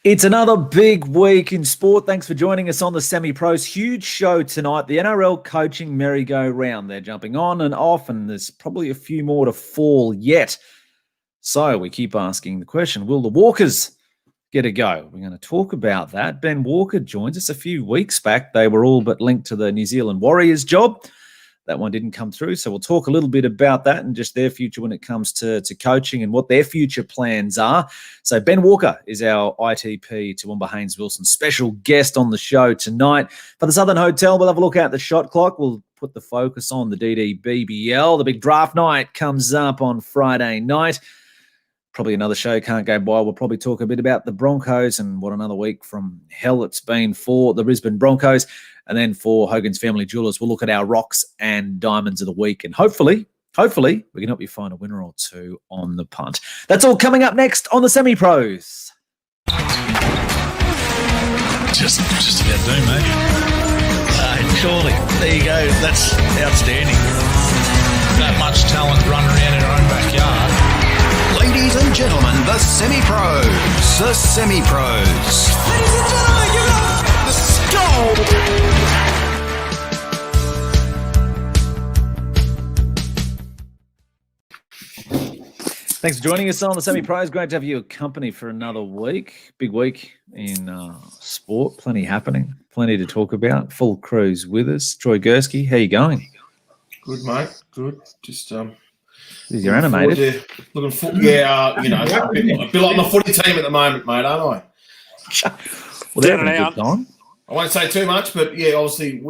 It's another big week in sport. Thanks for joining us on the Semi-Pros. Huge show tonight. The NRL coaching merry-go-round. They're jumping on and off, and there's probably a few more to fall yet. So we keep asking the question, will the Walkers get a go? We're going to talk about that. Ben Walker joins us a few weeks back. They were all but linked to the New Zealand Warriors job. That one didn't come through. So we'll talk a little bit about that and just their future when it comes to coaching and what their future plans are. So Ben Walker is our ITP Toowoomba Haynes Wilson special guest on the show tonight. For the Southern Hotel, we'll have a look at the shot clock. We'll put the focus on the DDBBL. The big draft night comes up on Friday night. Probably another show can't go by. We'll probably talk a bit about the Broncos and what another week from hell it's been for the Brisbane Broncos. And then for Hogans Family Jewelers, we'll look at our rocks and diamonds of the week. And hopefully, we can help you find a winner or two on the punt. That's all coming up next on the Semi-Pros. Just about done, mate. Surely. There you go. That's outstanding. That much talent running around in our own backyard. Ladies and gentlemen, the Semi-Pros. The Semi-Pros. Ladies and gentlemen, give it up. Let's go. Thanks for joining us on the Semi-Pros. Great to have you company for another week. Big week in sport. Plenty happening. Plenty to talk about. Full crew's with us. Troy Gursky, how you going? Good, mate. Good. Just You're animated. Looking for, a bit like my footy team at the moment, mate, aren't I? Well, they're having a good time. I won't say too much, but yeah, obviously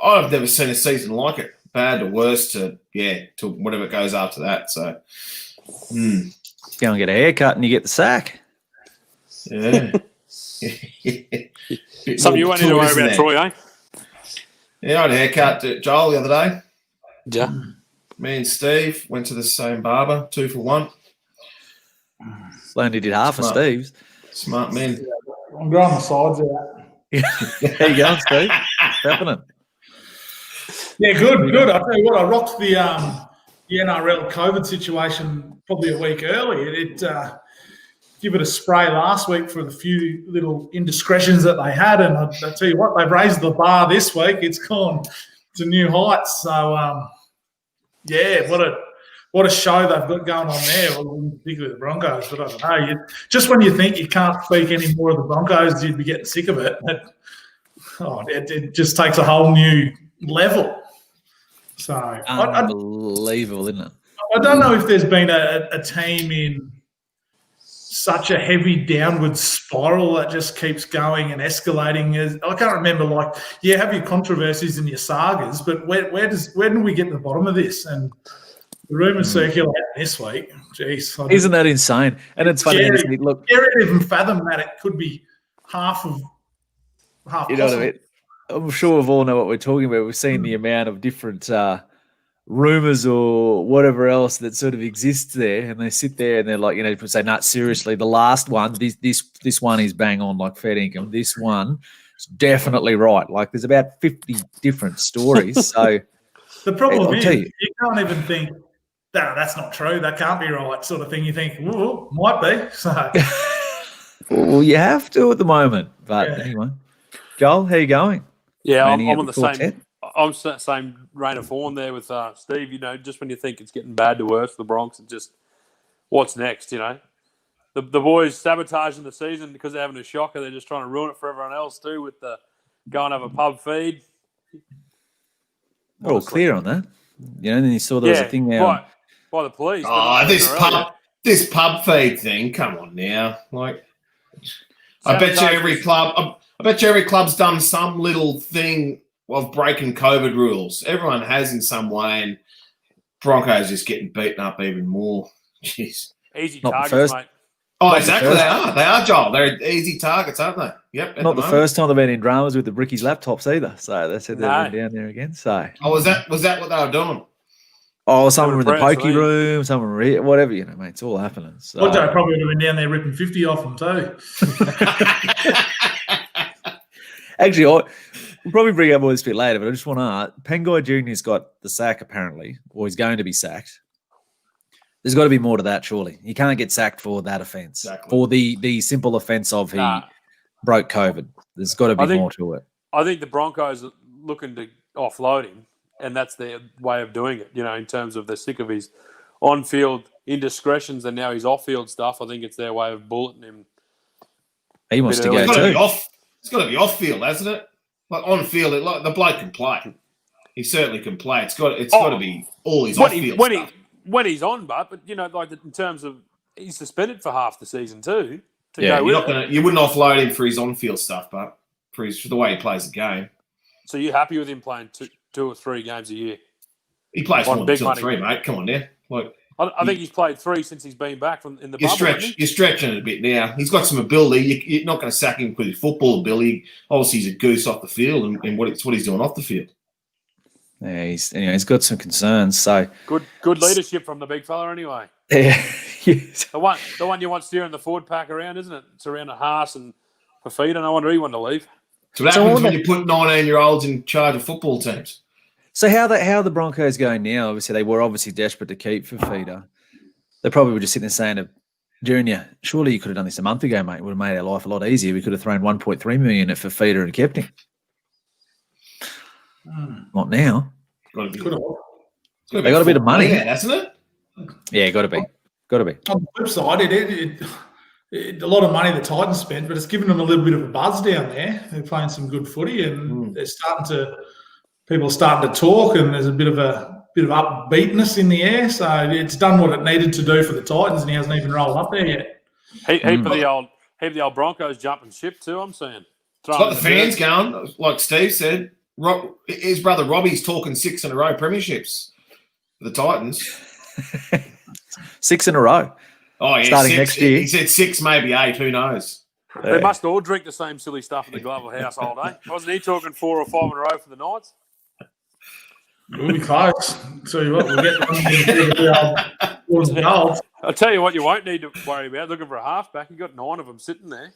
I've never seen a season like it. Bad to worse to whatever goes after that. So, Go and get a haircut and you get the sack. Yeah. Something you won't need to worry about, Troy, eh? Yeah, I had a haircut at Joel the other day. Yeah. Me and Steve went to the same barber, 2 for 1. Only did half of Steve's. Smart men. I'm growing the sides out. There you go, Steve. What's happening? Yeah, good. I'll tell you what, I rocked the NRL COVID situation probably a week early. It give it a spray last week for the few little indiscretions that they had, and I'll tell you what, they've raised the bar this week. It's gone to new heights. So, what a show they've got going on there, particularly the Broncos. But I don't know, just when you think you can't speak any more of the Broncos, you'd be getting sick of it. It just takes a whole new level. So unbelievable, isn't it? I don't know if there's been a team in such a heavy downward spiral that just keeps going and escalating. I can't remember, have your controversies and your sagas, but where do we get to the bottom of this? And the rumours circulating this week. Jeez, isn't that insane? And it's funny. Look, I can't even fathom that it could be half. You know what I mean? I'm sure we all know what we're talking about. We've seen the amount of different rumours or whatever else that sort of exists there, and they sit there and they're like, people say, "No, seriously, the last one, this one is bang on, like fair income. This one is definitely right." Like there's about 50 different stories. So the problem is you can't even think, "No, that's not true. That can't be right," sort of thing. You think, "Well, might be." So, well, you have to at the moment. But anyway, Joel, how you going? Yeah, I'm on the same. I'm same rain of form there with Steve. Just when you think it's getting bad to worse, the Bronx, and just what's next? The boys sabotaging the season because they're having a shocker. They're just trying to ruin it for everyone else too with the go and have a pub feed. We're all clear on that. And then you saw there was a thing now by the police. Oh, this pub feed thing. Come on now, I bet you every club's done some little thing of breaking COVID rules. Everyone has in some way, and Broncos just getting beaten up even more. Jeez. Easy Not targets, first. mate. Oh, exactly. They are. They are, Joel. They're easy targets, aren't they? Yep. Not the first time they've been in dramas with the Brickies laptops either. So they said they went down there again. So. Oh, was that what they were doing? Oh, some were in the pokey room, some were whatever, mate. It's all happening. So. Well, Joe probably would have been down there ripping 50 off them too. Actually, we'll probably bring up all this a bit later, but I just want to Pengai Jr.'s got the sack apparently, or he's going to be sacked There's got to be more to that, surely. You can't get sacked for that offence. Exactly. For the simple offence of he broke COVID. There's got to be more to it. I think the Broncos are looking to offload him, and that's their way of doing it, in terms of they're sick of his on-field indiscretions and now his off-field stuff. I think it's their way of bulleting him. He wants to go too. It's got to be off-field, hasn't it? Like on-field, the bloke can play. He certainly can play. It's got to be all his off-field stuff. When he's on, but like in terms of he's suspended for half the season too. You wouldn't offload him for his on-field stuff, but for the way he plays the game. So you're happy with him playing two or three games a year? He plays more than 2 or 3, mate. Come on now. I think he's played 3 since he's been back in the bubble. You're stretching it a bit now. He's got some ability. You're not going to sack him with his football ability. Obviously, he's a goose off the field, and what he's doing off the field. Yeah, he's got some concerns. So good leadership from the big fella, anyway. Yeah, the one you want steering the forward pack around, isn't it? It's around Haas and Fafita. No wonder he wanted to leave. So what happens when you put 19-year-olds in charge of football teams? So how the Broncos going now? Obviously, they were desperate to keep Fafita. They probably were just sitting there saying to Junior, surely you could have done this a month ago, mate. It would have made our life a lot easier. We could have thrown 1.3 million at Fafita and kept him. Not now. They got a bit of money, hasn't it? Yeah, got to be. On the flip side, a lot of money the Titans spent, but it's given them a little bit of a buzz down there. They're playing some good footy, and people are starting to talk, and there's a bit of upbeatness in the air. So it's done what it needed to do for the Titans, and he hasn't even rolled up there yet. Heap of the old Broncos jumping ship too. I'm saying. It's got the fans going, like Steve said. His brother Robbie's talking 6 in a row premierships for the Titans. 6 in a row. Oh, yeah. Starting 6, next year. He said 6, maybe 8. Who knows? They must all drink the same silly stuff in the Glover household, eh? Wasn't he talking 4 or 5 in a row for the Knights? We'll be close. Tell you what, we'll get them. I'll tell you what you won't need to worry about. Looking for a halfback. You've got 9 of them sitting there.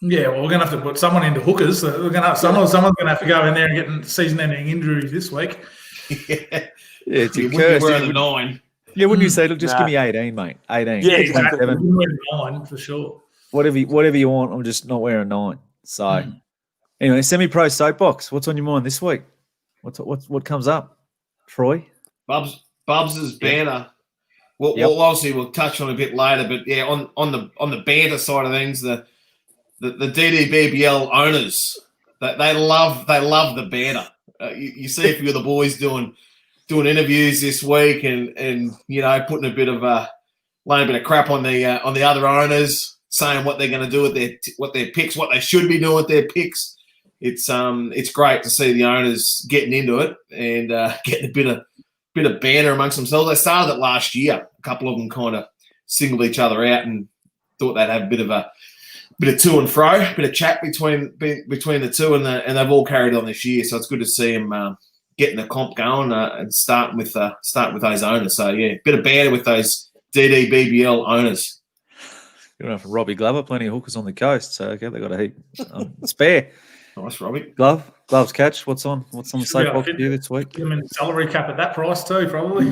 Yeah, well, we're going to have to put someone into hookers. So we're going to have someone's going to have to go in there and get season-ending injuries this week. It's a curse. We're the 9. Yeah, wouldn't you say, look, just give me 18, mate. 18. Yeah, exactly. 9 for sure. Whatever you want, I'm just not wearing 9. So, anyway, semi-pro soapbox. What's on your mind this week? What comes up, Troy? Bubs' banner. Well, obviously we'll touch on it a bit later, but yeah, on the banter side of things, the DDBBL owners, they love the banner. You see a few of the boys doing interviews this week, and putting laying a bit of crap on the other owners, saying what they're going to do with their picks, what they should be doing with their picks. It's great to see the owners getting into it and getting a bit of banter amongst themselves. They started it last year. A couple of them kind of singled each other out and thought they'd have a bit of to and fro, a bit of chat between the two, and they've all carried on this year. So it's good to see them getting the comp going and starting with those owners. So yeah, bit of banter with those DDBBL owners. Good enough for Robbie Glover, plenty of hookers on the coast. So okay, they got a heap spare. Nice, Robbie. Gloves catch. What's on the soapbox for you this week? Give them in salary cap at that price too, probably.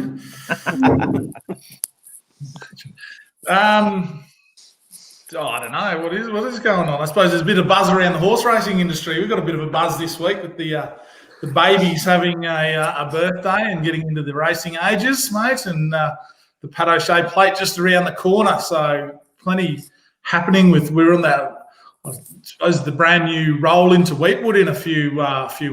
I don't know. What is going on? I suppose there's a bit of buzz around the horse racing industry. We've got a bit of a buzz this week with the babies having a birthday and getting into the racing ages, mate, and the Pat O'Shea plate just around the corner. So plenty happening we're on that. I suppose the brand new roll into Wheatwood in a few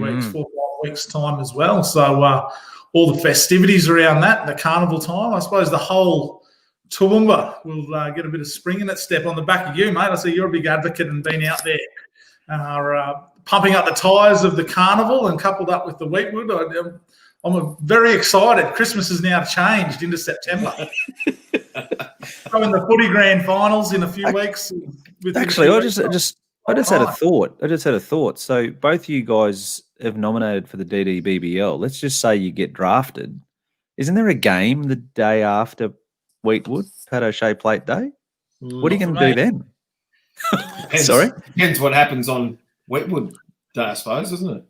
weeks, 4 or 5 weeks time as well. So all the festivities around that, the carnival time. I suppose the whole Toowoomba will get a bit of spring in its step on the back of you, mate. I see you're a big advocate and been out there pumping up the tyres of the carnival and coupled up with the Wheatwood. I'm very excited. Christmas has now changed into September. So in the footy grand finals in a few weeks. Actually, I just had a thought. So both of you guys have nominated for the DDBBL. Let's just say you get drafted. Isn't there a game the day after Wheatwood, Pat O'Shea Plate Day? What are you going to do then? Sorry? Depends what happens on Wheatwood Day, I suppose, isn't it?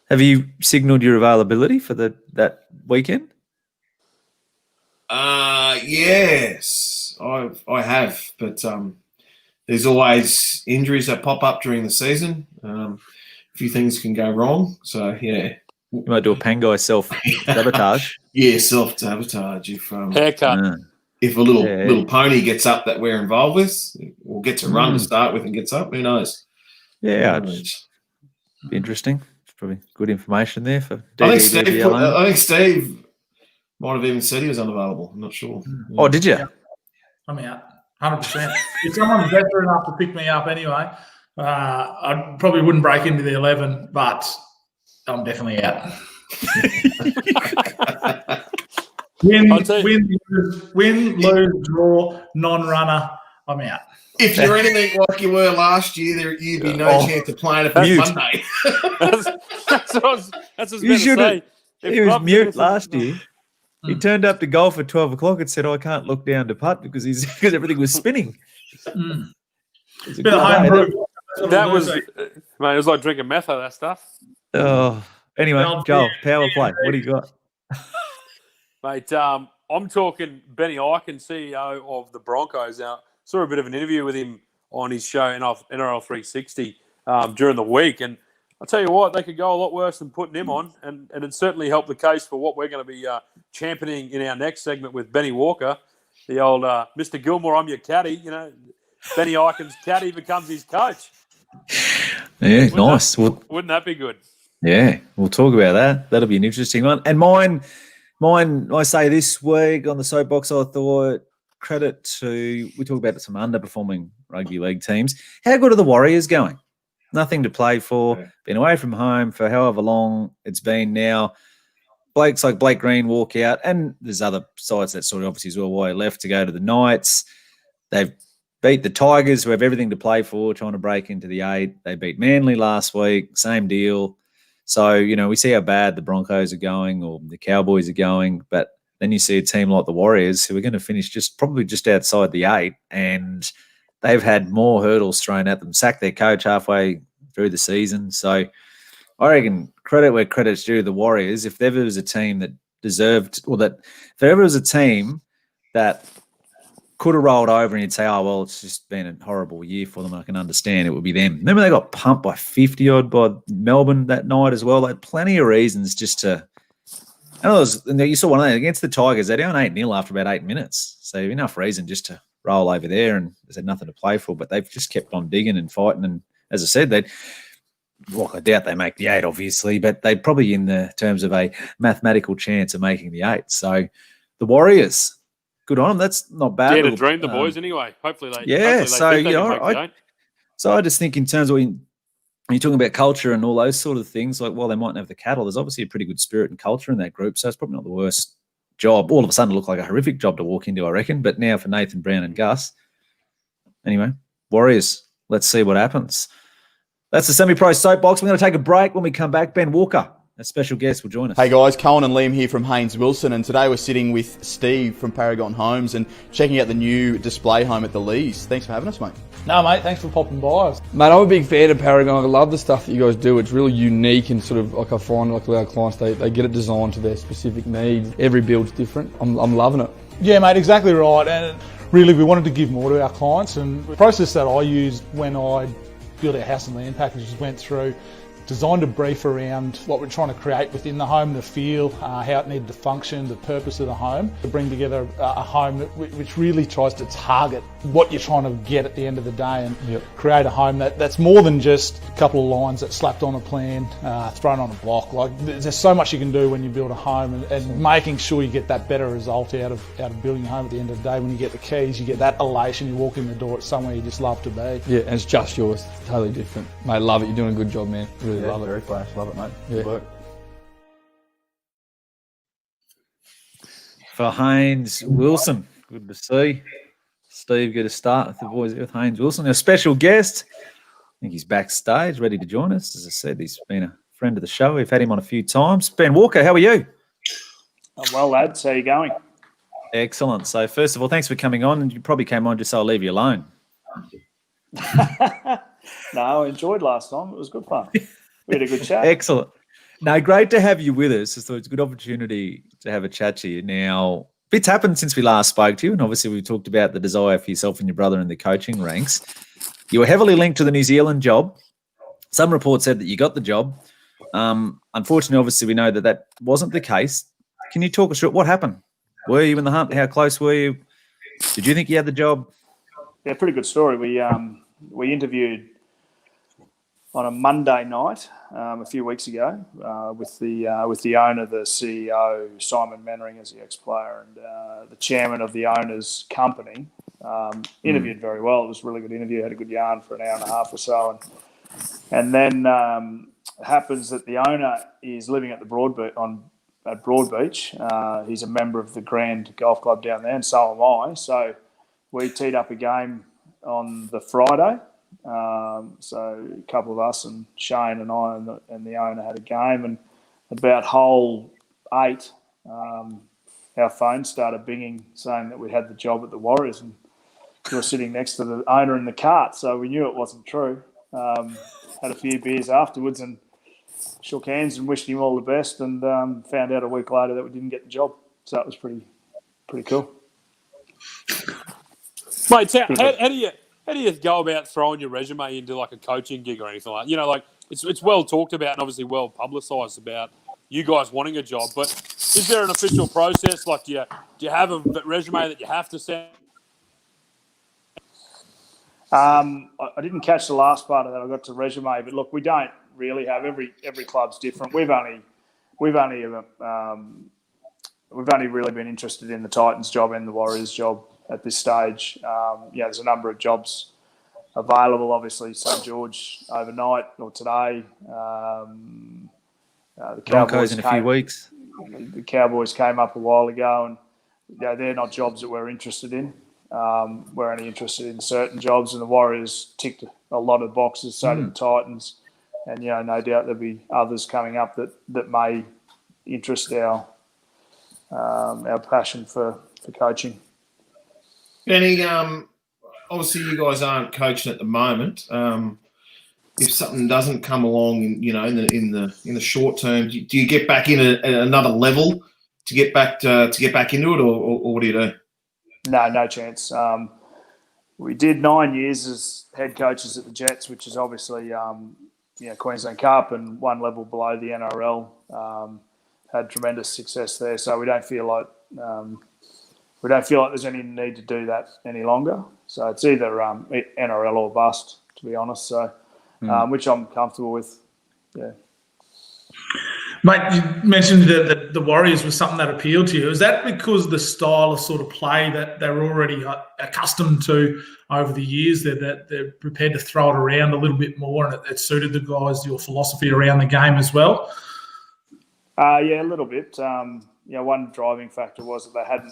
Have you signalled your availability for that weekend? Yes, I have, but there's always injuries that pop up during the season. A few things can go wrong, so yeah. You might do a Pangai self-sabotage. Yeah, self-sabotage. Haircut. If a little pony gets up that we're involved with, or gets a run to start with and gets up, who knows? Yeah, interesting. It's probably good information there for I think Steve might have even said he was unavailable. I'm not sure. Oh, did you? Yeah. I'm out, 100%. If someone's better enough to pick me up anyway, I probably wouldn't break into the 11, but I'm definitely out. Win, lose, draw, non-runner, I'm out. If you're anything like you were last year, you'd be no chance of playing it Monday. That's what I was going to say. He was mute last year. He turned up to golf at 12 o'clock and said, I can't look down to putt because everything was spinning. That was, mate, it was like drinking meth out of that stuff. Oh, anyway, Joel, power play. What do you got? Mate, I'm talking Benny Eichen, CEO of the Broncos. Now, saw a bit of an interview with him on his show NRL 360 during the week, and I'll tell you what, they could go a lot worse than putting him on, and it certainly helped the case for what we're going to be championing in our next segment with Benny Walker, the old Mr. Gilmore, I'm your caddy. You know, Benny Eichen's caddy becomes his coach. Yeah, nice. Wouldn't that be good? Yeah, we'll talk about that. That'll be an interesting one. And mine, I say this week on the soapbox, I thought credit to, we talk about some underperforming rugby league teams. How good are the Warriors going? Nothing to play for. Been away from home for however long it's been now. Blokes like Blake Green walk out, and there's other sides that sort of obviously as well why left to go to the Knights. They've beat the Tigers, who have everything to play for, trying to break into the 8. They beat Manly last week, same deal. So, you know, we see how bad the Broncos are going or the Cowboys are going, but then you see a team like the Warriors who are going to finish probably just outside the 8, and they've had more hurdles thrown at them, sacked their coach halfway through the season. So I reckon credit where credit's due, the Warriors. If there ever was a team that deserved, or that if there ever was a team that could have rolled over and you'd say, oh, well, it's just been a horrible year for them, I can understand, it would be them. Remember they got pumped by 50-odd by Melbourne that night as well. They had plenty of reasons just to – and you saw one of them against the Tigers. They're down 8-0 after about 8 minutes. So enough reason just to roll over there, and there's had nothing to play for, but they've just kept on digging and fighting. And as I said, I doubt they make the 8, obviously, but they're probably in the terms of a mathematical chance of making the 8. So the Warriors – good on them. That's not bad. Yeah, to dream the boys anyway. Hopefully they. Yeah, hopefully they I just think in terms of when you're talking about culture and all those sort of things, like while they mightn't have the cattle, there's obviously a pretty good spirit and culture in that group. So it's probably not the worst job. All of a sudden, it looked like a horrific job to walk into, I reckon. But now for Nathan Brown and Gus, anyway, Warriors. Let's see what happens. That's the semi-pro soapbox. We're going to take a break. When we come back, Ben Walker, a special guest, will join us. Hey guys, Cohen and Liam here from Haynes Wilson, and today we're sitting with Steve from Paragon Homes and checking out the new display home at the Lees. Thanks for having us, mate. No, mate, thanks for popping by. Mate, I'm a big fan of Paragon. I love the stuff that you guys do. It's really unique and sort of like I find like with our clients, they get it designed to their specific needs. Every build's different. I'm loving it. Yeah, mate, exactly right. And really, we wanted to give more to our clients. And the process that I used when I built our house and land packages went through, designed a brief around what we're trying to create within the home, the feel, how it needed to function, the purpose of the home, to bring together a home which really tries to target what you're trying to get at the end of the day, and create a home that's more than just a couple of lines that slapped on a plan, thrown on a block. Like there's so much you can do when you build a home, and making sure you get that better result out of building a home at the end of the day. When you get the keys, you get that elation, you walk in the door, it's somewhere you just love to be. Yeah, and it's just yours. It's totally different. Mate, love it. You're doing a good job, man. Really love it. Very flash. Love it, mate. Yeah. Good work. For Haynes Wilson, good to see. Steve, get a start with the boys with Haynes Wilson. A special guest. I think he's backstage, ready to join us. As I said, he's been a friend of the show. We've had him on a few times. Ben Walker, how are you? I'm well, lads. How are you going? Excellent. So, first of all, thanks for coming on. And you probably came on just so I'll leave you alone. No, I enjoyed last time. It was good fun. We had a good chat. Excellent. No, great to have you with us. So it's a good opportunity to have a chat to you. Now, Bits happened since we last spoke to you, and obviously we talked about the desire for yourself and your brother in the coaching ranks. You were heavily linked to the New Zealand job. Some reports said that you got the job. Unfortunately, obviously, we know that that wasn't the case. Can you talk us through what happened? Were you in the hunt? How close were you? Did you think you had the job? Yeah, pretty good story. We interviewed on a Monday night a few weeks ago with the owner, the CEO, Simon Mannering, as the ex-player, and the chairman of the owner's company. Interviewed very well. It was a really good interview. Had a good yarn for an hour and a half or so, and then it happens that the owner is living at at Broadbeach. He's a member of the Grand Golf Club down there, and so am I. So we teed up a game on the Friday. So a couple of us and Shane and I and the owner had a game, and about hole 8, our phone started binging saying that we had the job at the Warriors, and we were sitting next to the owner in the cart, so we knew it wasn't true. Had a few beers afterwards and shook hands and wished him all the best, and found out a week later that we didn't get the job. So that was pretty cool. Mate, so how do you go about throwing your resume into like a coaching gig or anything like that? You know, like it's well talked about and obviously well publicised about you guys wanting a job, but is there an official process? Like, do you have a resume that you have to send? I didn't catch the last part of that. I got to resume, but look, we don't really have every club's different. We've only really been interested in the Titans job and the Warriors job at this stage. There's a number of jobs available. Obviously, St George overnight or today. The Broncos in a few weeks. The Cowboys came up a while ago, and they're not jobs that we're interested in. We're only interested in certain jobs, and the Warriors ticked a lot of boxes. So did the Titans, and no doubt there'll be others coming up that may interest our passion for coaching. Benny, obviously you guys aren't coaching at the moment. If something doesn't come along, in the short term, do you get back in at another level to get back into it, or what do you do? No chance. We did 9 years as head coaches at the Jets, which is obviously Queensland Cup and one level below the NRL. Had tremendous success there, so we don't feel like there's any need to do that any longer. So it's either NRL or bust, to be honest. So, which I'm comfortable with. Yeah. Mate, you mentioned that the Warriors was something that appealed to you. Is that because the style of sort of play that they're already accustomed to over the years, that they're prepared to throw it around a little bit more, and it suited the guys, your philosophy around the game as well? Yeah, a little bit. One driving factor was that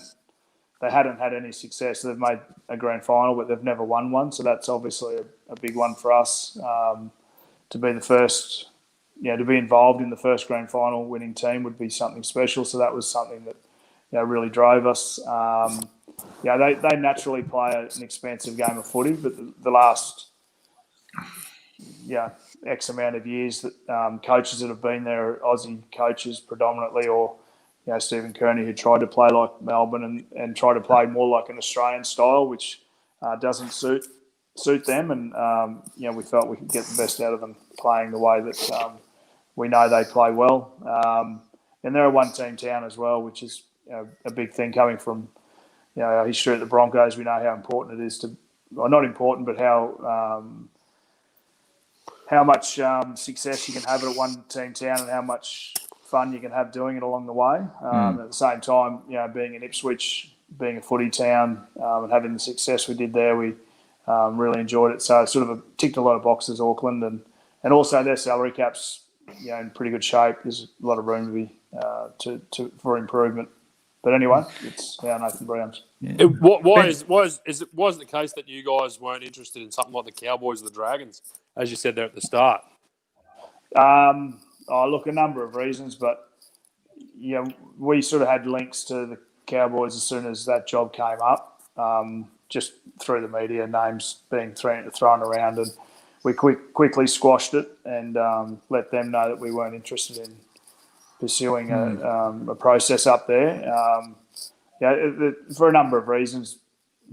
they hadn't had any success. They've made a grand final, but they've never won one. So that's obviously a big one for us. To be the first, to be involved in the first grand final winning team would be something special. So that was something that really drove us. They naturally play an expensive game of footy, but the last X amount of years that coaches that have been there are Aussie coaches predominantly, or Stephen Kearney, who tried to play like Melbourne and try to play more like an Australian style, which doesn't suit them. And we felt we could get the best out of them playing the way that we know they play well. And they're a one-team town as well, which is a big thing coming from our history at the Broncos. We know how important it is not important, but how much success you can have at a one-team town and how much fun you can have doing it along the way. At the same time, being in Ipswich, being a footy town, and having the success we did there, we really enjoyed it. So it sort of ticked a lot of boxes, Auckland, and also their salary cap's in pretty good shape. There's a lot of room for improvement. But anyway, it's Nathan Brown's. Yeah. Why is it the case that you guys weren't interested in something like the Cowboys or the Dragons, as you said there at the start? Look, a number of reasons, but we sort of had links to the Cowboys as soon as that job came up, just through the media, names being thrown around, and we quickly squashed it and let them know that we weren't interested in pursuing a process up there. for a number of reasons,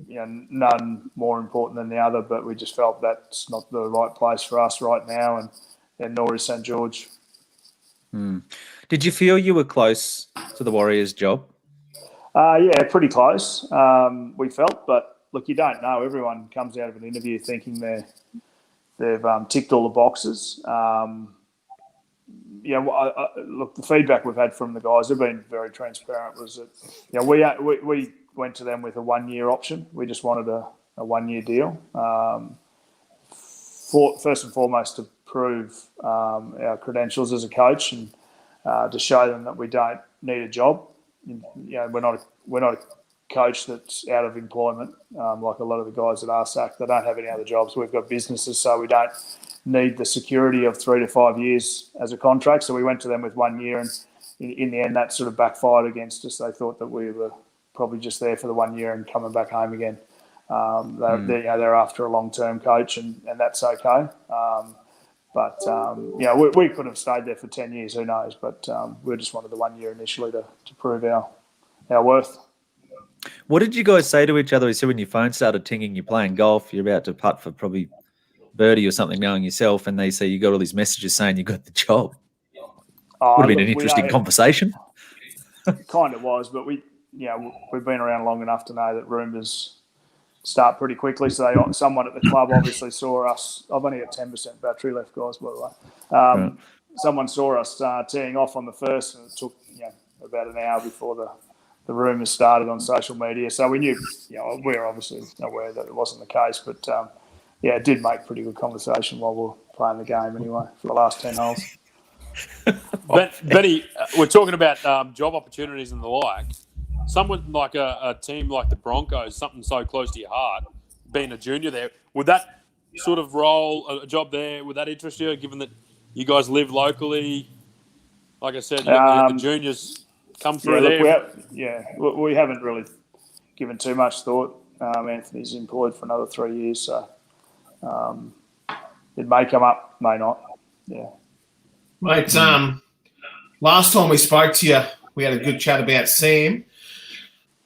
none more important than the other, but we just felt that's not the right place for us right now, and nor is St. George. Did you feel you were close to the Warriors' job? Yeah, pretty close. We felt, but look, you don't know. Everyone comes out of an interview thinking they've ticked all the boxes. Look, the feedback we've had from the guys, they've been very transparent, was that we went to them with a 1-year option. We just wanted a 1-year deal. First and foremost, to prove our credentials as a coach and to show them that we don't need a job. We're not a coach that's out of employment like a lot of the guys at RSAC. They don't have any other jobs. We've got businesses, so we don't need the security of 3 to 5 years as a contract. So we went to them with 1 year, and in the end, that sort of backfired against us. They thought that we were probably just there for the 1 year and coming back home again. They're after a long-term coach, and that's okay. We could have stayed there for 10 years, who knows? But we just wanted the 1 year initially to prove our worth. What did you guys say to each other? So when your phone started tinging, you're playing golf, you're about to putt for probably birdie or something, knowing yourself, and they say you got all these messages saying you got the job. Would have been an interesting conversation. It kind of was, but we've been around long enough to know that rumours start pretty quickly. So someone at the club obviously saw us. I've only got 10% battery left, guys, by the way. Right. Someone saw us teeing off on the first, and it took about an hour before the rumours started on social media. So we knew, we were obviously aware that it wasn't the case, but it did make pretty good conversation while we were playing the game anyway for the last 10 holes. Benny, we're talking about job opportunities and the like. Someone like a team like the Broncos, something so close to your heart, being a junior there, would that sort of role, a job there, would that interest you, given that you guys live locally? Like I said, the juniors come through there. We haven't really given too much thought. Anthony's employed for another 3 years, so it may come up, may not. Yeah. Mate, last time we spoke to you, we had a good chat about Sam.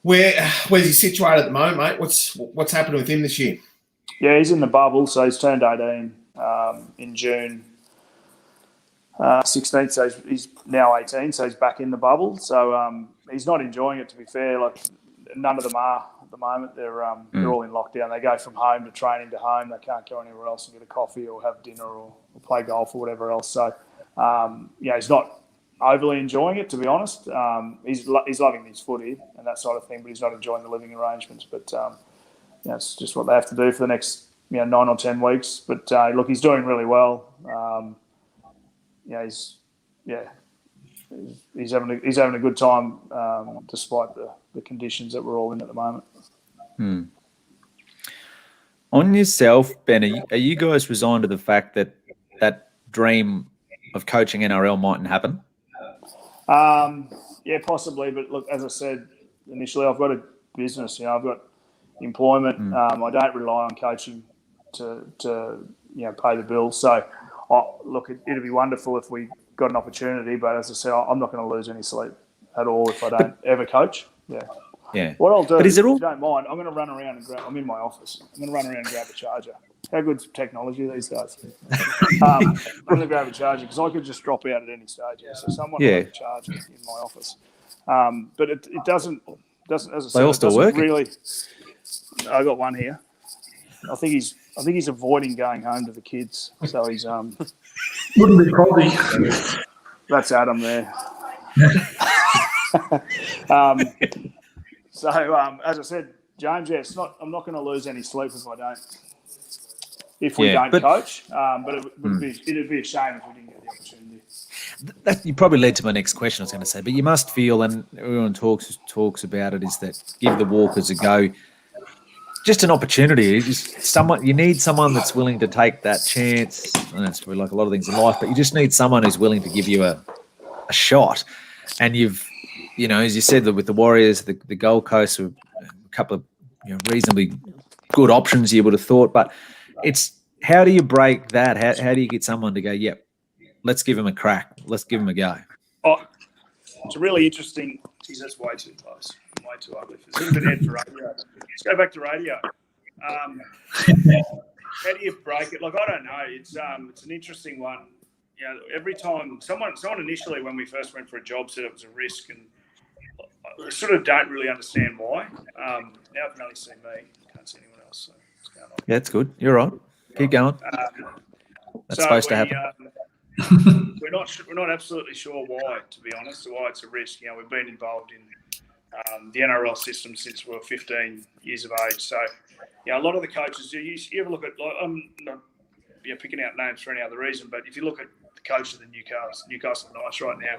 Where's he situated at the moment, mate? What's happening with him this year? Yeah, he's in the bubble, so he's turned 18 in June 16th, so he's now 18, so he's back in the bubble. So he's not enjoying it, to be fair. Like, none of them are at the moment. They're all in lockdown. They go from home to training to home. They can't go anywhere else and get a coffee or have dinner or play golf or whatever else. So, he's not overly enjoying it, to be honest. He's loving his footy and that sort of thing, but he's not enjoying the living arrangements. But it's just what they have to do for the next 9 or 10 weeks. But look, he's doing really well. He's having a good time despite the conditions that we're all in at the moment. On yourself, Benny, are you guys resigned to the fact that that dream of coaching NRL mightn't happen? Yeah, possibly. But look, as I said initially, I've got a business. I've got employment. I don't rely on coaching to pay the bills. So, look, it'd be wonderful if we got an opportunity. But as I said, I'm not going to lose any sleep at all if I don't ever coach. Yeah. What I'll do, if you don't mind, I'm going to run around and I'm in my office. I'm going to run around and grab a charger. How good's technology these days? I'm going to grab a charger because I could just drop out at any stage. So someone will have a charger in my office. But it doesn't, as I said, they all still work. Really, I got one here. I think he's avoiding going home to the kids. So he's wouldn't be probably. That's Adam there. So as I said, James, I'm not going to lose any sleep if we don't coach. But it'd be a shame if we didn't get the opportunity. You probably led to my next question, I was going to say, but you must feel, and everyone talks about it, is that give the Walkers a go. Just an opportunity. You need someone that's willing to take that chance, and it's like a lot of things in life, but you just need someone who's willing to give you a shot. And you've, as you said, with the Warriors, the Gold Coast, were a couple of reasonably good options you would have thought, but it's how do you break that? How do you get someone to go, yep, let's give him a crack. Let's give him a go. Oh, it's really interesting. Geez, that's way too close. way too ugly. It's a bit head for radio. Let's go back to radio. How do you break it? Like, I don't know. It's an interesting one. You know, every time someone initially, when we first went for a job, said it was a risk, and I sort of don't really understand why. Now I can only see me. Can't see anyone else. So what's going on? Yeah, it's good. You're right. Keep going. That's supposed to happen. We're not absolutely sure why, to be honest, why it's a risk. You know, we've been involved in the NRL system since we were 15 years of age. So, you know, a lot of the coaches, you ever look at, like, I'm not picking out names for any other reason, but if you look at the coach of the Newcastle Knights right now,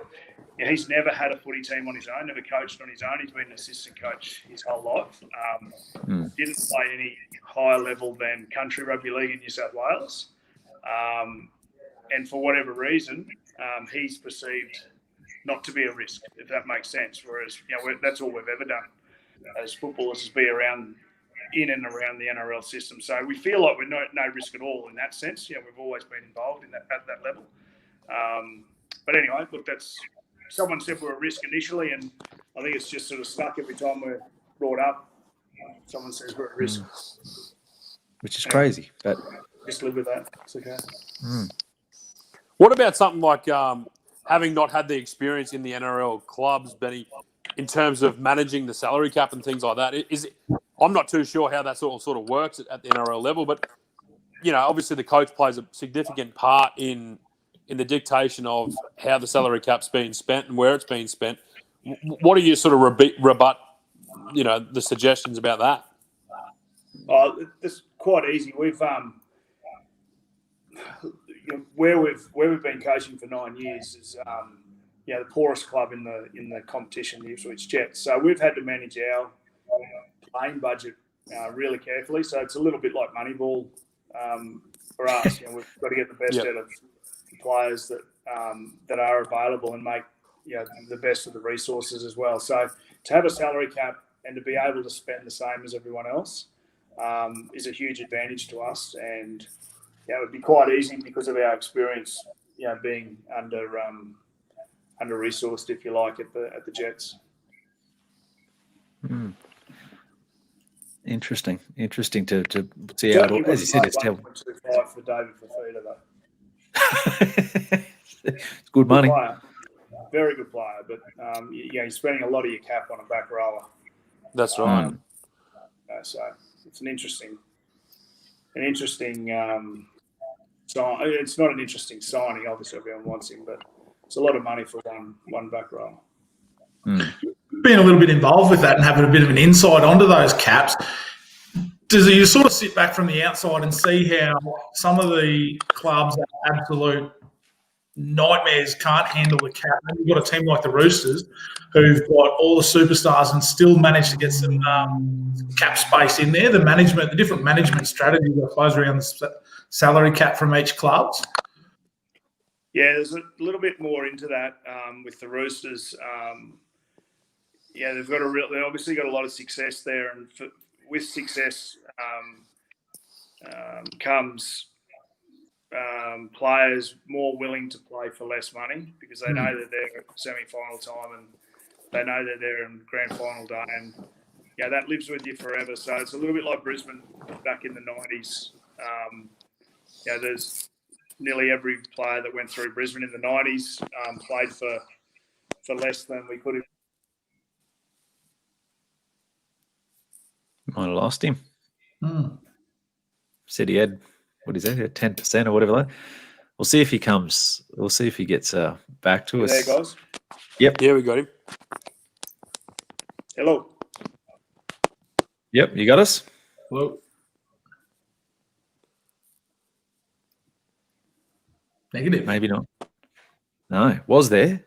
you know, he's never had a footy team on his own, never coached on his own. He's been an assistant coach his whole life. Didn't play any higher level than country rugby league in New South Wales. And for whatever reason, he's perceived not to be a risk, if that makes sense. Whereas, you know, that's all we've ever done as footballers, is be in and around the NRL system. So we feel like we're no risk at all in that sense. You know, we've always been involved in at that level. But anyway, look, someone said we're a risk initially, and I think it's just sort of stuck every time we're brought up. Someone says we're at risk. Which is crazy, but just live with that. It's okay. What about something like having not had the experience in the NRL clubs, Benny, in terms of managing the salary cap and things like that? I'm not too sure how that sort of works at the NRL level, but, you know, obviously the coach plays a significant part in the dictation of how the salary cap's being spent and where it's being spent. What do you sort of rebut, you know, the suggestions about that? It's quite easy. We've where we've been coaching for 9 years is the poorest club in the competition, the Ipswich Jets. So we've had to manage our playing budget really carefully. So it's a little bit like Moneyball for us. You know, we've got to get the best out of the players that are available and make, you know, the best of the resources as well. So to have a salary cap and to be able to spend the same as everyone else is a huge advantage to us. And it would be quite easy because of our experience, you know, being under resourced, if you like, at the Jets. Interesting to see how, as you said, it's still 1.25 for David Fafita, though. It's good money. Player. Very good player, but you're spending a lot of your cap on a back rower. That's right. So it's an interesting. It's not an interesting signing. Obviously, everyone wants him, but it's a lot of money for one back row. Being a little bit involved with that and having a bit of an insight onto those caps, does you sort of sit back from the outside and see how some of the clubs are absolute nightmares, can't handle the cap? And you've got a team like the Roosters who've got all the superstars and still managed to get some cap space in there. The different management strategies, I suppose, around the salary cap from each club. Yeah, there's a little bit more into that with the Roosters. They've obviously got a lot of success there, and with success comes players more willing to play for less money because they know that they're at semi-final time and they know that they're in grand final day, and that lives with you forever. So it's a little bit like Brisbane back in the 90s. There's nearly every player that went through Brisbane in the 90s played for less than we could have. Might have lost him. Said he had, 10% or whatever. We'll see if he comes. We'll see if he gets back to us. There, guys. Yep. Yeah, we got him. Hello. Yep, you got us? Hello. Negative. Maybe not. No, was there.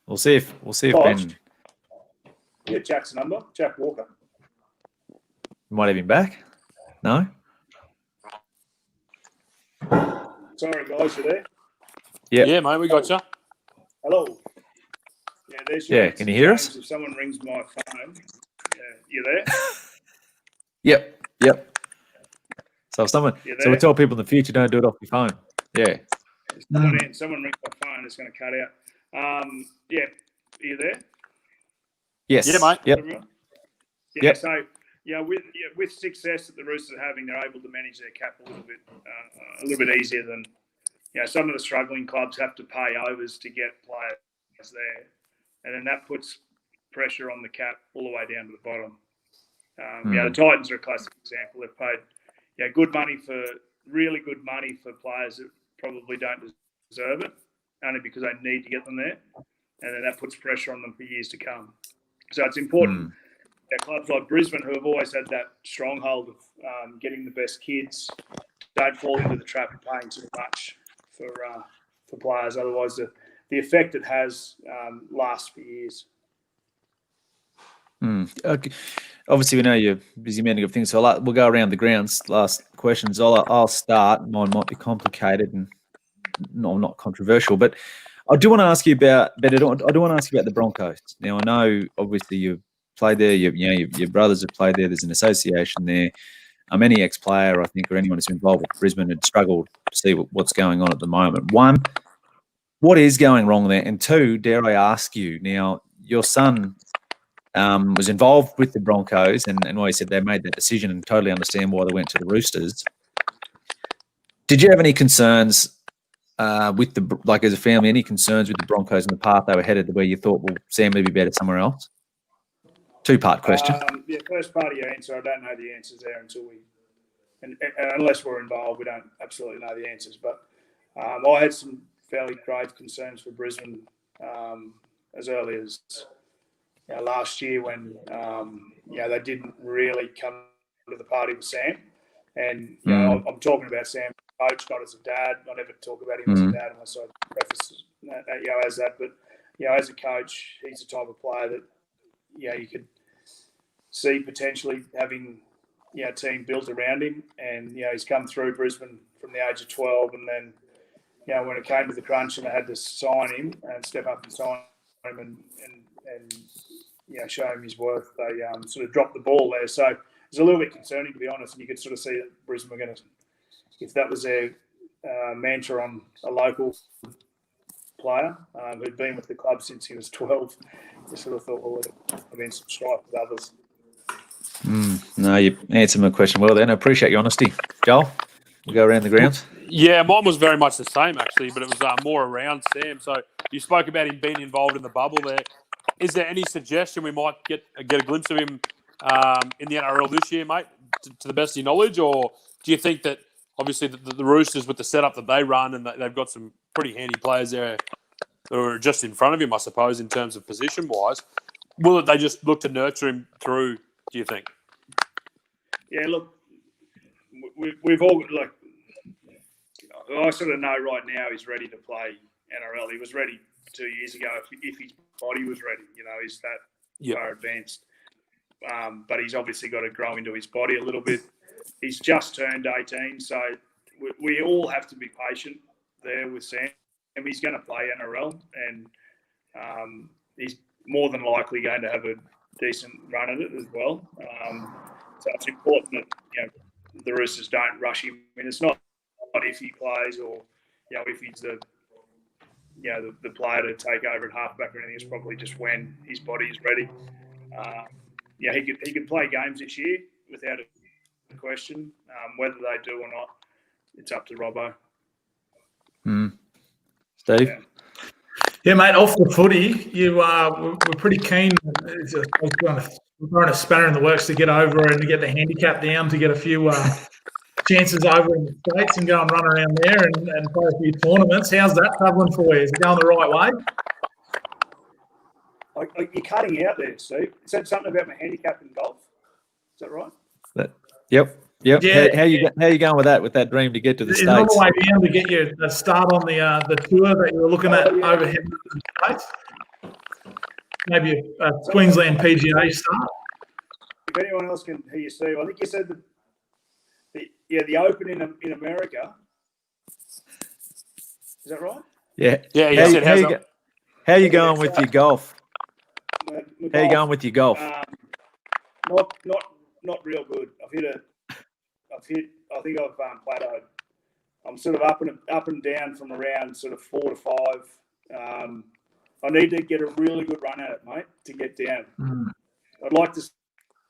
We'll see if Ben Get Jack's number, Jack Walker. might have him back. No? Sorry, guys, you there? Yeah, mate, we got you. Hello. Yeah, there's your can you hear us? If someone rings my phone, you there? Yep. So we tell people in the future, don't do it off your phone. Yeah. Someone rings my phone, it's going to cut out. Are you there? Yes. Yeah, mate. Yep. Everyone? Yeah. So with success that the Roosters are having, they're able to manage their cap a little bit easier than some of the struggling clubs have to pay overs to get players there, and then that puts pressure on the cap all the way down to the bottom. The Titans are a classic example. They've paid really good money for players that probably don't deserve it, only because they need to get them there, and then that puts pressure on them for years to come. So it's important that clubs like Brisbane, who have always had that stronghold of getting the best kids, don't fall into the trap of paying too much for players. Otherwise, the effect it has lasts for years. Okay. Obviously, we know you're busy mending of things, so we'll go around the grounds. Last questions. I'll start. Mine might be complicated and not controversial, but I do want to ask you about. But I do want to ask you about the Broncos. Now, I know obviously you've played there. Your brothers have played there. There's an association there. Any ex-player, I think, or anyone who's involved with Brisbane had struggled to see what's going on at the moment. One, what is going wrong there? And two, dare I ask you now, your son was involved with the Broncos, and why he said they made that decision, and totally understand why they went to the Roosters. Did you have any concerns with as a family, any concerns with the Broncos and the path they were headed, where you thought, well, Sam would be better somewhere else? Two-part question. First part of your answer, I don't know the answers there unless we're involved, we don't absolutely know the answers. But I had some fairly grave concerns for Brisbane as early as last year when they didn't really come to the party with Sam. And I'm talking about Sam, coach, not as a dad. I never talk about him as a dad unless I preface that, as that. But as a coach, he's the type of player that you could see potentially having a team built around him. And he's come through Brisbane from the age of 12, and then when it came to the crunch and they had to sign him and step up and sign him and show him his worth, they sort of dropped the ball there. So it's a little bit concerning, to be honest. And you could sort of see that Brisbane were going to, if that was their mantra on a local player who'd been with the club since he was 12, you sort of thought, well, there'd have been some strife with others. No, you answered my question well then. I appreciate your honesty. Joel, we'll go around the grounds. Yeah, mine was very much the same, actually, but it was more around Sam. So you spoke about him being involved in the bubble there. Is there any suggestion we might get a glimpse of him in the NRL this year, mate, to the best of your knowledge? Or do you think that, obviously, the Roosters, with the setup that they run, and they've got some pretty handy players there who are just in front of him, I suppose, in terms of position-wise, will they just look to nurture him through, do you think? Yeah, look, we've all, I sort of know right now he's ready to play NRL. He was ready 2 years ago if his body was ready. He's that far advanced. But he's obviously got to grow into his body a little bit. He's just turned 18, so we all have to be patient there with Sam. And he's going to play NRL, and he's more than likely going to have a decent run at it as well. So it's important that the Roosters don't rush him. I mean, it's not if he plays or if he's the player to take over at halfback or anything. It's probably just when his body is ready. He could play games this year without a question. Whether they do or not, it's up to Robbo. Steve? Yeah, mate, off the footy, we're pretty keen. We're throwing a spanner in the works to get over and to get the handicap down, to get a few chances over in the States and go and run around there and play a few tournaments. How's that travelling for you? Is it going the right way? You're cutting out there, Steve. You said something about my handicap in golf. Is that right? Yep. Yeah, how you going with that dream to get to the States? Is there a way down to get you a start on the tour that you were looking at overhead in the States? Maybe a Queensland PGA start. If anyone else can hear you, Steve, I think you said the Open in America. Is that right? Yeah. Yeah. How you going with your golf? How you going with your golf? Not real good. I think I've plateaued. I'm sort of up and down from around sort of 4 to 5. I need to get a really good run at it, mate, to get down. I'd like to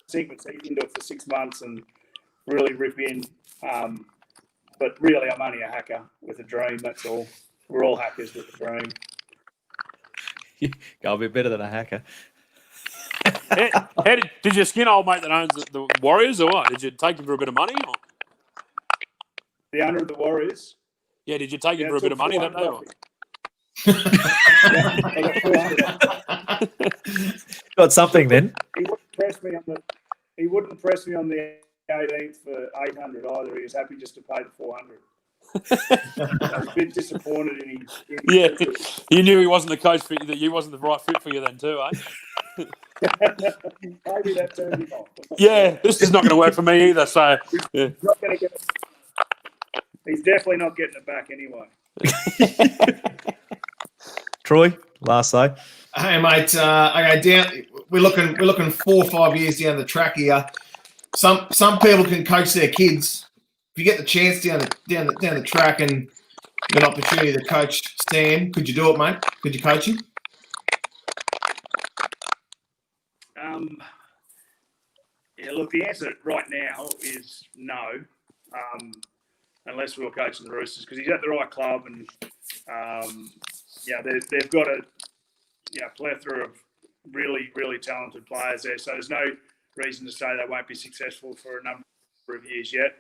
sink my teeth into it for 6 months and really rip in. But really, I'm only a hacker with a dream. That's all. We're all hackers with a dream. I'll be better than a hacker. Did you skin old mate that owns the Warriors or what? Did you take him for a bit of money? Or? The owner of the Warriors? Yeah, did you take him for a bit of money that day? Or? Got something then. He wouldn't press me on the 18th for 800 either. He was happy just to pay the 400. I was a bit disappointed in his. Yeah, he knew he wasn't the coach for you, that you wasn't the right fit for you then too, eh? Maybe that turned him off. Yeah, this is not going to work for me either. So, yeah. Not going to get it. He's definitely not getting it back anyway. Troy, last say. Hey mate, okay, we're looking 4 or 5 years down the track here. Some people can coach their kids. If you get the chance down the track and you get an opportunity to coach Stan, could you do it, mate? Could you coach him? Yeah, look, the answer right now is no, unless we were coaching the Roosters, because he's at the right club and they've got a plethora of really, really talented players there. So there's no reason to say they won't be successful for a number of years yet.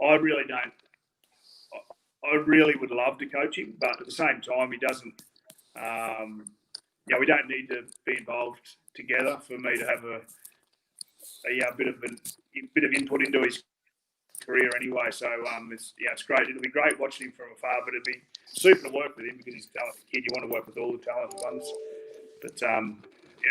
I really would love to coach him, but at the same time, he doesn't. We don't need to be involved together for me to have a bit of input into his career anyway. So it's great. It'll be great watching him from afar, but it'd be super to work with him because he's a talented kid. You want to work with all the talented ones, but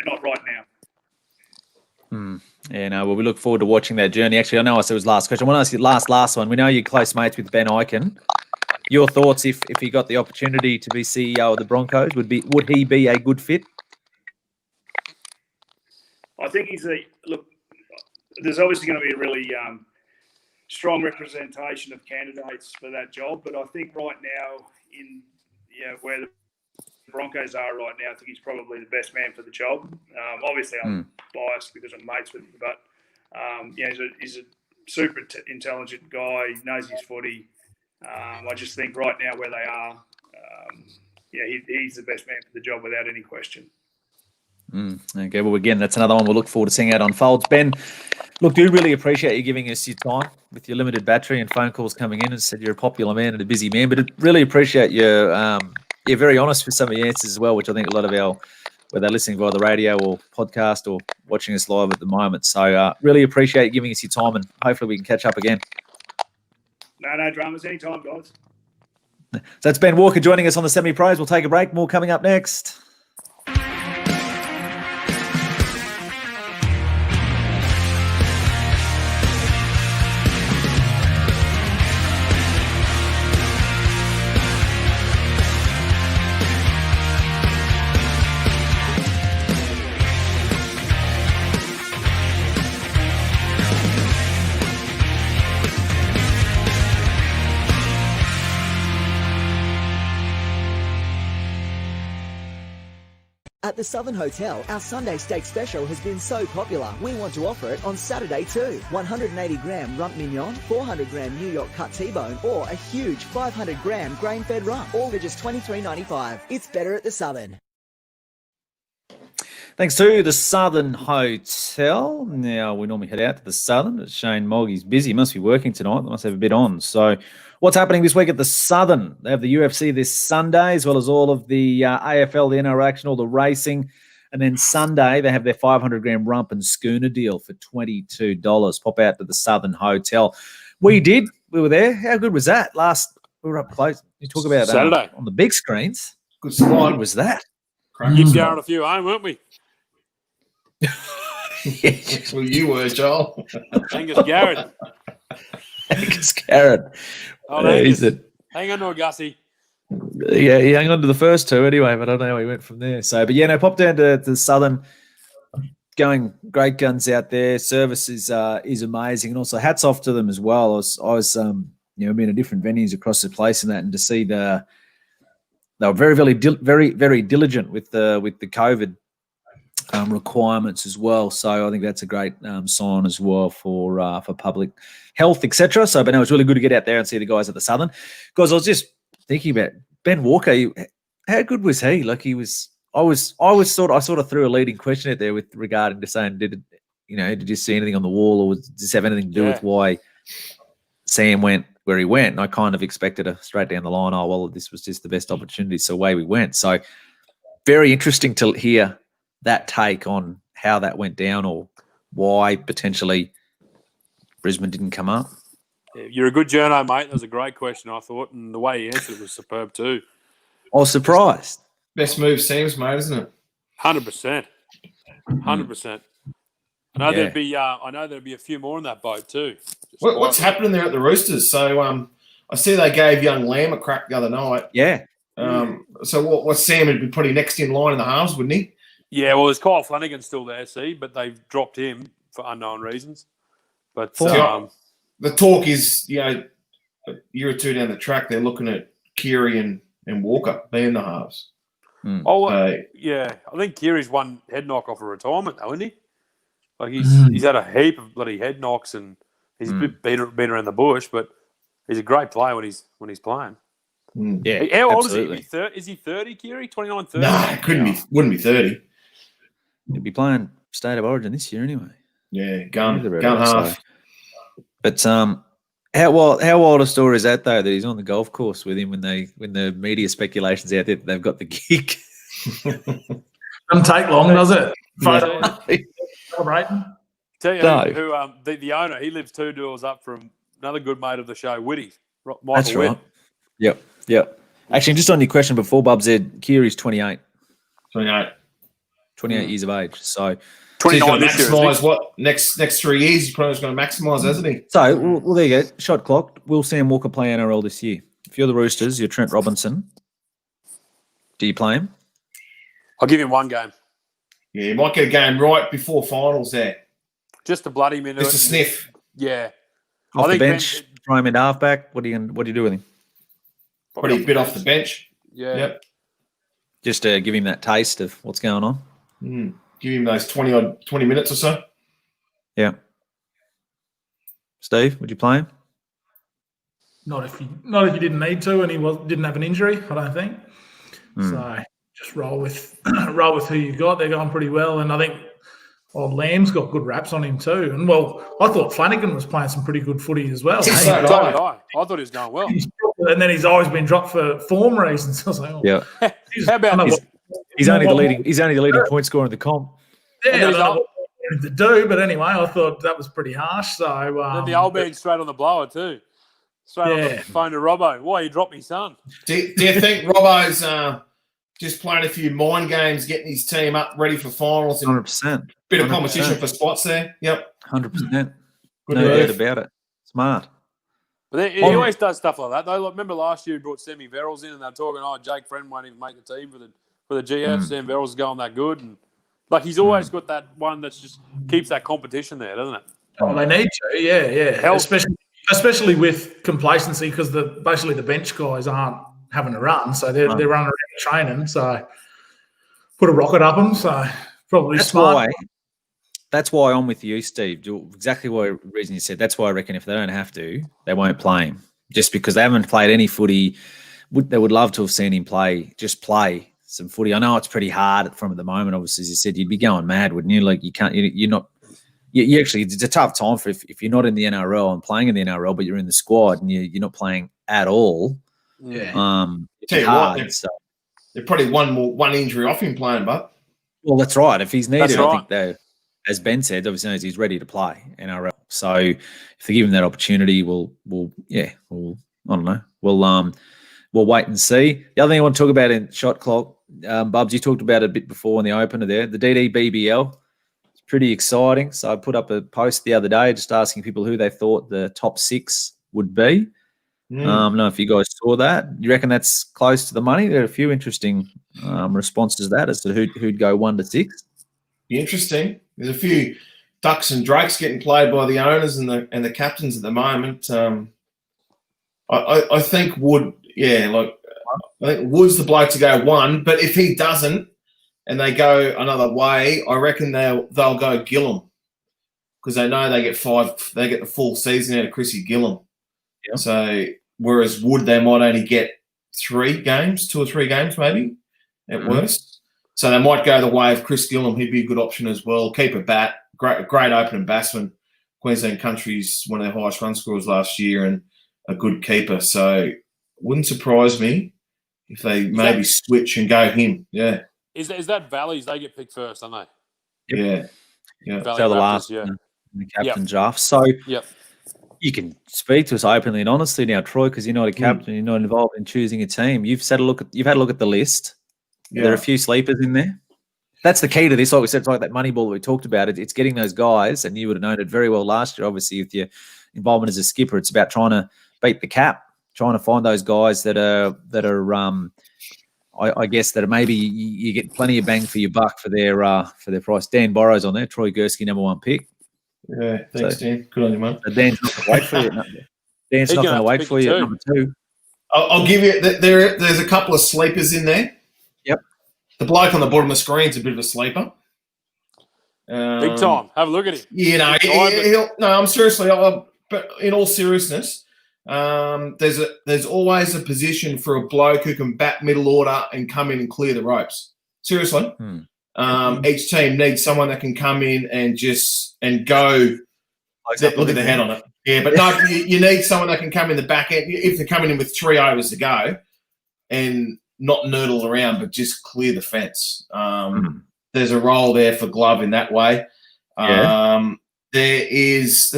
not right now. Yeah, no, well, we look forward to watching that journey. Actually, I know I said it was last question. I want to ask you the last one. We know you're close mates with Ben Eichen. Your thoughts if he got the opportunity to be CEO of the Broncos, would he be a good fit? I think there's obviously going to be a really strong representation of candidates for that job, but I think right now where the Broncos are right now, I think he's probably the best man for the job. Obviously, I'm biased because I'm mates with him, but he's a super intelligent guy. He knows his footy. I just think right now where they are, he's the best man for the job without any question. Okay, well, again, that's another one we'll look forward to seeing out unfolds. Ben, look, do really appreciate you giving us your time with your limited battery and phone calls coming in. As I said, you're a popular man and a busy man, but really appreciate your you're very honest with some of your answers as well, which I think a lot of whether they're listening via the radio or podcast or watching us live at the moment. So really appreciate you giving us your time, and hopefully we can catch up again. No dramas. Anytime, guys. So that's Ben Walker joining us on the Semi-Pros. We'll take a break. More coming up next. At the Southern Hotel, our Sunday steak special has been so popular, we want to offer it on Saturday too. 180-gram rump mignon, 400-gram New York cut T-bone, or a huge 500-gram grain-fed rump, all for just $23.95. It's better at the Southern. Thanks to the Southern Hotel. Now, we normally head out to the Southern, but Shane Moggy's busy. He must be working tonight. They must have a bit on. So what's happening this week at the Southern? They have the UFC this Sunday, as well as all of the AFL, the NRL action, all the racing. And then Sunday, they have their 500-gram rump and schooner deal for $22. Pop out to the Southern Hotel. We were there. How good was that? We were up close. You talk about Saturday on the big screens. Good slide. How good was that? You've got a few home, weren't we? Well, you were, Joel. Angus Garrett. Angus Garrett. Hang on to it, Gussie. Yeah, he hung on to the first two anyway, but I don't know how he went from there. So, but yeah, no, pop down to the Southern, going great guns out there. Service is amazing, and also hats off to them as well. I was been in different venues across the place and that, and to see they were very, very, very, very diligent with the COVID requirements as well. So I think that's a great sign as well for public health, etc. So, but no, it was really good to get out there and see the guys at the Southern. Guys, I was just thinking about Ben Walker. How good was he? Like he was. I sort of threw a leading question out there with regarding to saying, did you see anything on the wall, or does this have anything to do with why Sam went where he went? And I kind of expected a straight down the line. Oh well, this was just the best opportunity, so away we went. So very interesting to hear that take on how that went down, or why potentially Brisbane didn't come up. You're a good journo, mate. That was a great question, I thought, and the way he answered it was superb too. I was surprised. Best move Sam's made, isn't it? 100%. 100%. I know there'd be a few more in that boat too. What's happening there at the Roosters? So I see they gave young Lamb a crack the other night. Yeah. So what Sam would be putting next in line in the halves, wouldn't he? Yeah, well, there's Kyle Flanagan still there, but they've dropped him for unknown reasons. But the talk is, a year or two down the track, they're looking at Keary and Walker being the halves. I think Keary's one head knock off of retirement, though, isn't he? Like he's had a heap of bloody head knocks, and he's been around the bush, but he's a great player when he's playing. Yeah, how old absolutely. is he? Is he 30, Keary? 29, 30? No, wouldn't be 30. He'll be playing State of Origin this year anyway. Yeah, gun half. So. But how wild a story is that though? That he's on the golf course with him when the media speculations out there that they've got the gig. Doesn't take long, does it? Celebrating. Tell you who the owner. He lives 2 doors up from another good mate of the show, Whitty. Michael That's Witt. right. Yep. Actually, just on your question before, Bub said Keary's 28. 28 years of age. So 29 this year. Maximise what next 3 years? He's probably going to maximise, hasn't he? So well, there you go. Shot clock. Will Sam Walker play NRL this year? If you're the Roosters, you're Trent Robinson. Do you play him? I'll give him one game. Yeah, you might get a game right before finals there. Just to bloody minute. Just a sniff. Yeah. Off the bench, throw him in halfback. What do you do with him? Probably a bit off the bench. Yeah. Yep. Just to give him that taste of what's going on. Give him those 20 minutes or so. Yeah. Steve, would you play him? Not if you didn't need to, and he didn't have an injury, I don't think. So just roll with who you got. They're going pretty well, and I think Lamb's got good raps on him too. And I thought Flanagan was playing some pretty good footy as well. I thought he was going well. And then he's always been dropped for form reasons. I was like, how about he's only the leading point scorer in the comp. Yeah, I don't know what he wanted to do, but anyway, I thought that was pretty harsh. So then the old man straight on the blower too. Straight on the phone to Robbo. Why you dropped me son? Do you think Robbo's just playing a few mind games, getting his team up ready for finals? 100%. Bit of competition for spots there. Yep. 100%. No doubt about it. Smart. But he always does stuff like that. Though, remember last year he brought Sammy Verrills in, and they're talking, Jake Friend won't even make the team for the GF. Sam Verrills is going that good, and he's always got that one that just keeps that competition there, doesn't it? Oh, they need to, yeah. Especially with complacency, because basically the bench guys aren't having a run, so they're running around training. So put a rocket up them. So probably smart. That's why I'm with you, Steve. Exactly the reason you said. That's why I reckon if they don't have to, they won't play him. Just because they haven't played any footy. They would love to have seen him play some footy. I know it's pretty hard from the moment. Obviously, as you said, you'd be going mad, wouldn't you? Like you can't. You're not. You actually, it's a tough time for if you're not in the NRL and playing in the NRL, but you're in the squad and you're not playing at all. Yeah. It's hard. They're probably one injury off him playing, but. Well, that's right. If he's needed, I think they. As Ben said, obviously he's ready to play NRL. So if they give him that opportunity, we'll I don't know. We'll wait and see. The other thing I want to talk about in shot clock, Bubs, you talked about it a bit before in the opener there, the DDBBL. It's pretty exciting. So I put up a post the other day just asking people who they thought the top 6 would be. I don't know if you guys saw that. You reckon that's close to the money? There are a few interesting responses to that as to who'd go 1 to 6. Be interesting. There's a few ducks and drakes getting played by the owners and the captains at the moment. I think Wood, I think Wood's the bloke to go 1. But if he doesn't, and they go another way, I reckon they'll go Gillum, because they know they get the full season out of Chrissy Gillum. Yeah. So whereas Wood, they might only get 3 games, 2 or 3 games maybe at worst. So they might go the way of Chris Gillum. He'd be a good option as well. Keeper bat, great opening batsman. Queensland Country's one of their highest run scorers last year and a good keeper. So wouldn't surprise me if they maybe switch and go him. Yeah. Is that Valleys? They get picked first, don't they? Yeah. So the last in the captain draft. So you can speak to us openly and honestly now, Troy, because you're not a captain, you're not involved in choosing a team. You've had a look at the list. Yeah. There are a few sleepers in there. That's the key to this. Like we said, it's like that money ball that we talked about. It's getting those guys, and you would have known it very well last year, obviously, with your involvement as a skipper. It's about trying to beat the cap, trying to find those guys that are I guess that maybe you get plenty of bang for your buck for their price. Dan Borrow's on there, Troy Gursky, number 1 pick. Yeah, thanks, Dan. Good on you, mate. Dan's not going to wait for you. Dan's not going to wait for you at number 2. I'll give you there's a couple of sleepers in there. Yep. The bloke on the bottom of the screen is a bit of a sleeper. Big time. Have a look at him. You know, I'm seriously. But in all seriousness, there's always a position for a bloke who can bat middle order and come in and clear the ropes. Seriously, each team needs someone that can come in and go. Look at the head on it. Yeah, but no, you need someone that can come in the back end if they're coming in with 3 overs to go, and not nerdle around, but just clear the fence. There's a role there for Glove in that way. There's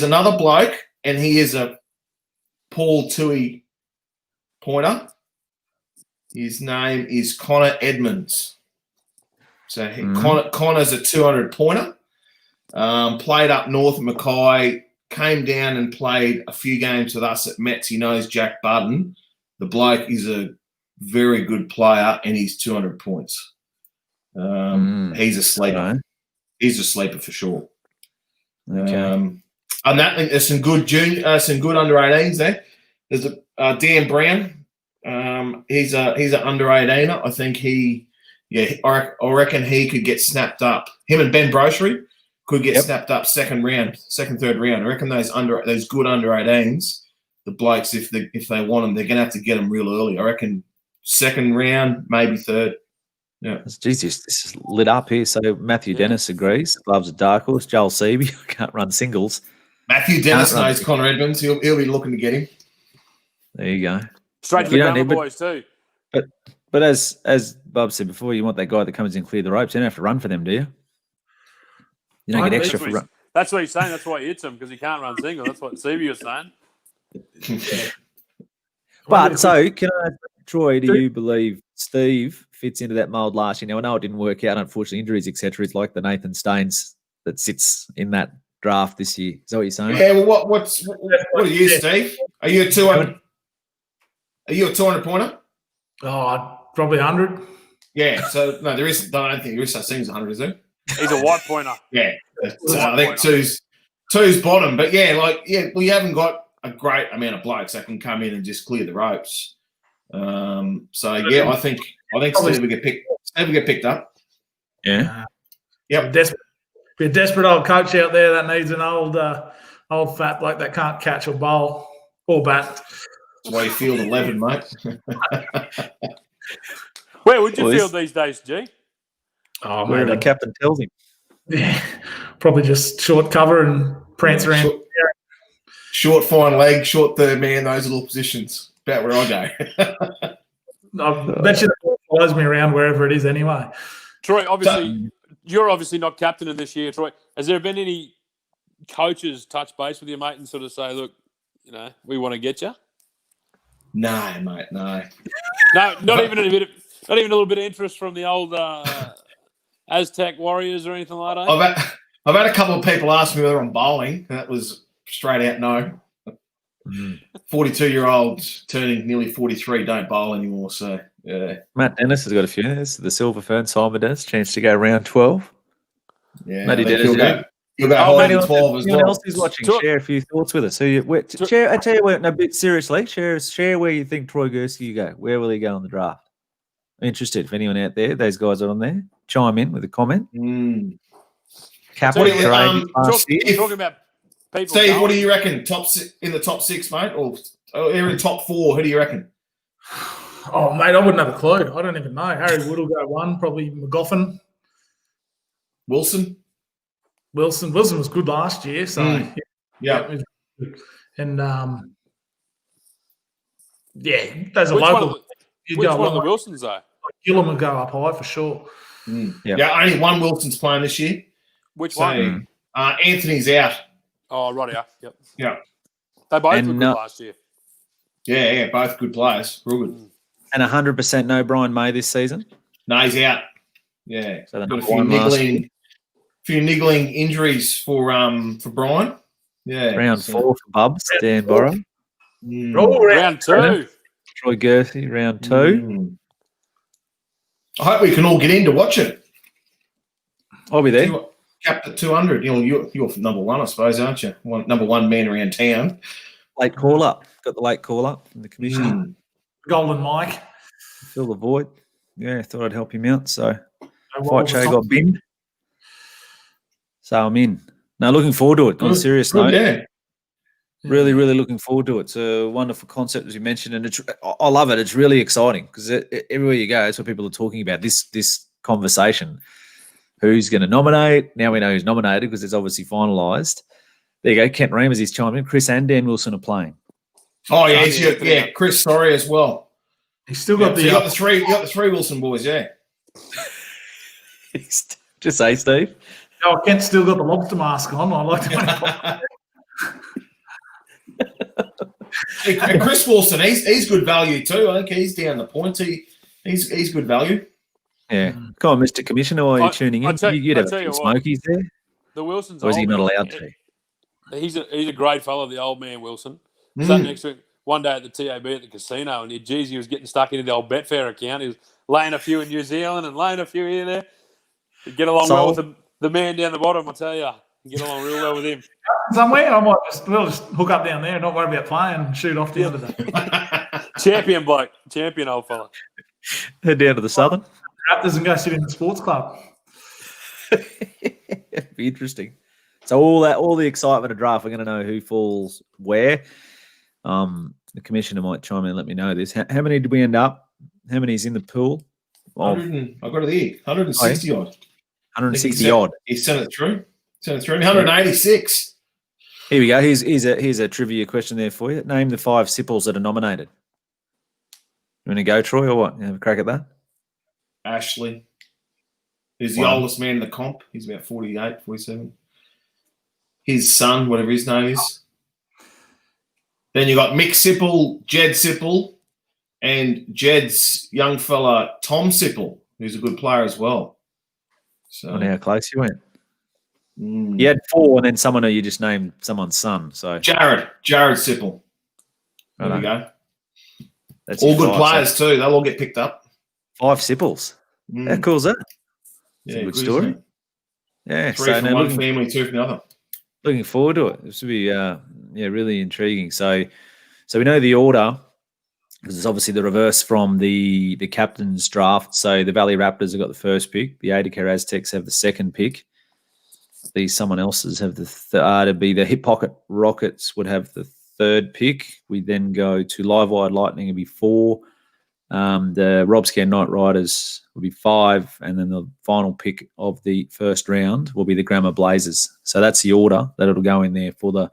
another bloke, and he is a Paul Toohey pointer. His name is Connor Edmonds. So Connor's a 200 pointer. Played up north at Mackay, came down and played a few games with us at Mets. He knows Jack Budden. The bloke is a very good player, and he's 200 points. He's a sleeper. Right. He's a sleeper for sure. Okay. And that there's some good under 18s there. There's a Dan Brown. He's an under 18er. I think I reckon he could get snapped up. Him and Ben Brochery could get snapped up second, third round. I reckon those good under 18s, the blokes, if they want them, they're going to have to get them real early. I reckon second round, maybe third. Yeah. Jesus, this is lit up here. So Matthew Dennis agrees. Loves a dark horse. Joel Seaby can't run singles. Matthew Dennis knows Connor Edmonds. He'll be looking to get him. There you go. Straight to the grammar boys too. But as Bob said before, you want that guy that comes in and clear the ropes. You don't have to run for them, do you? You don't get extra for run. That's what he's saying. That's why he hits him, because he can't run single. That's what Seaby was saying. But so, can I, Troy, do you believe Steve fits into that mould last year? Now, I know it didn't work out, unfortunately, injuries, etc. He's like the Nathan Staines that sits in that draft this year. Is that what you're saying? Yeah, well, what are you, Steve? Are you a 200? Are you a 200 pointer? Oh, probably 100. Yeah, so no, there isn't. I don't think there is such thing as 100, is there? He's a white pointer. Yeah, I think two's bottom, but we haven't got a great amount of blokes that can come in and just clear the ropes. So yeah, I think Steve will get picked up. Yeah. Yep. Be a desperate old coach out there that needs an old fat bloke that can't catch or bowl or bat. That's why you field 11, mate. Where would you field these days, G? Oh, where the captain tells him. Yeah, probably just short cover and prance around. Short fine leg, short third man, those little positions. About where I go. I bet you the ball follows me around wherever it is anyway. Troy, obviously, you're obviously not captaining this year, Troy. Has there been any coaches touch base with you, mate, and sort of say, look, we want to get you? No, mate, no. No, not even a little bit of interest from the old Aztec Warriors or anything like that? I've had a couple of people ask me whether I'm bowling. That was straight out no. 42-year-olds turning nearly 43 don't bowl anymore. So, yeah. Matt Dennis has got a few. There's the Silver Fern, Simon Dennis, chance to go round 12. Yeah, Matty Dennis. You'll go higher than 12 as well. Anyone else who's watching, share a few thoughts with us. I tell you what, no, but seriously, share where you think Troy Gursky you go. Where will he go in the draft? Interested if anyone out there, those guys are on there, chime in with a comment. Talking about people. Steve, what do you reckon? In the top 6, mate, or they're in top 4? Who do you reckon? Oh, mate, I wouldn't have a clue. I don't even know. Harry Wood will go 1, probably McGoffin. Wilson was good last year, so yeah. And those are local. Which one of the Wilsons though? Gillum will go up high for sure. Yeah, only one Wilson's playing this year. Which one? Anthony's out. Oh, right, yeah. Yeah. They both were good last year. Yeah, both good players. Real good. And 100% no Brian May this season? No, he's out. Yeah. So got a few niggling injuries for Brian. Yeah. Round 4 for Bubs, Dan Borrow. Round 2. Troy Gerthy, round 2. I hope we can all get in to watch it. I'll be there. Capped at 200. You're number 1, I suppose, aren't you? Number 1 man around town. Late call up. Got the late call up from the commission. Golden Mike. Fill the void. Yeah, thought I'd help him out. So Fight Show got binned. So I'm in. Now looking forward to it. On a serious note. Yeah. Really, really looking forward to it. It's a wonderful concept, as you mentioned, and I love it. It's really exciting because everywhere you go, that's what people are talking about. This conversation. Who's going to nominate? Now we know who's nominated because it's obviously finalised. There you go. Kent Reamers is chiming in. Chris and Dan Wilson are playing. Oh yeah, Chris. Sorry as well. He's still got you got the three. You got the 3 Wilson boys. Yeah. Just say, Steve. Oh, Kent's still got the lobster mask on. I like to. And Chris Wilson, he's good value too. I think he's down the points. He's good value. Yeah. Come on, Mr. Commissioner, while you're tuning in, you'd have some smokies there. The Wilson's or is he not allowed to? He's a great fellow, the old man Wilson. Sat next to him one day at the TAB at the casino, and he was getting stuck into the old Betfair account. He was laying a few in New Zealand and laying a few here and there. He'd get along well with the man down the bottom, I tell you. Get along real well with him. Somewhere, we'll just hook up down there and not worry about playing and shoot off the other day. Champion bloke. Champion old fella. Head down to the Southern. Raptors and go sit in the sports club. It'd be interesting. So all the excitement of draft, we're going to know who falls where. The commissioner might chime in and let me know this. How many did we end up? How many is in the pool? I've got it here. 160 odd. 160 odd. He sent it through. 186. Here we go. Here's a trivia question there for you. Name the 5 Sipples that are nominated. You want to go, Troy, or what? You have a crack at that? Ashley. He's the oldest man in the comp. He's about 48, 47. His son, whatever his name is. Then you got Mick Sipple, Jed Sipple, and Jed's young fella, Tom Sipple, who's a good player as well. So, I wonder how close you went. You had 4, and then someone who you just named someone's son. So Jared Sipple. There we go. That's all good players too. They'll all get picked up. 5 Sipples. How cool is that? Yeah, good story. Yeah, 3 from one family, 2 from the other. Looking forward to it. This will be really intriguing. So we know the order because it's obviously the reverse from the captain's draft. So the Valley Raptors have got the first pick. The Adacare Aztecs have the second pick. Someone else's have the to be the Hip Pocket Rockets would have the third pick. We then go to Live Wire Lightning would be 4. The Robscan Knight Riders will be 5, and then the final pick of the first round will be the Grammar Blazers. So that's the order that it'll go in there for the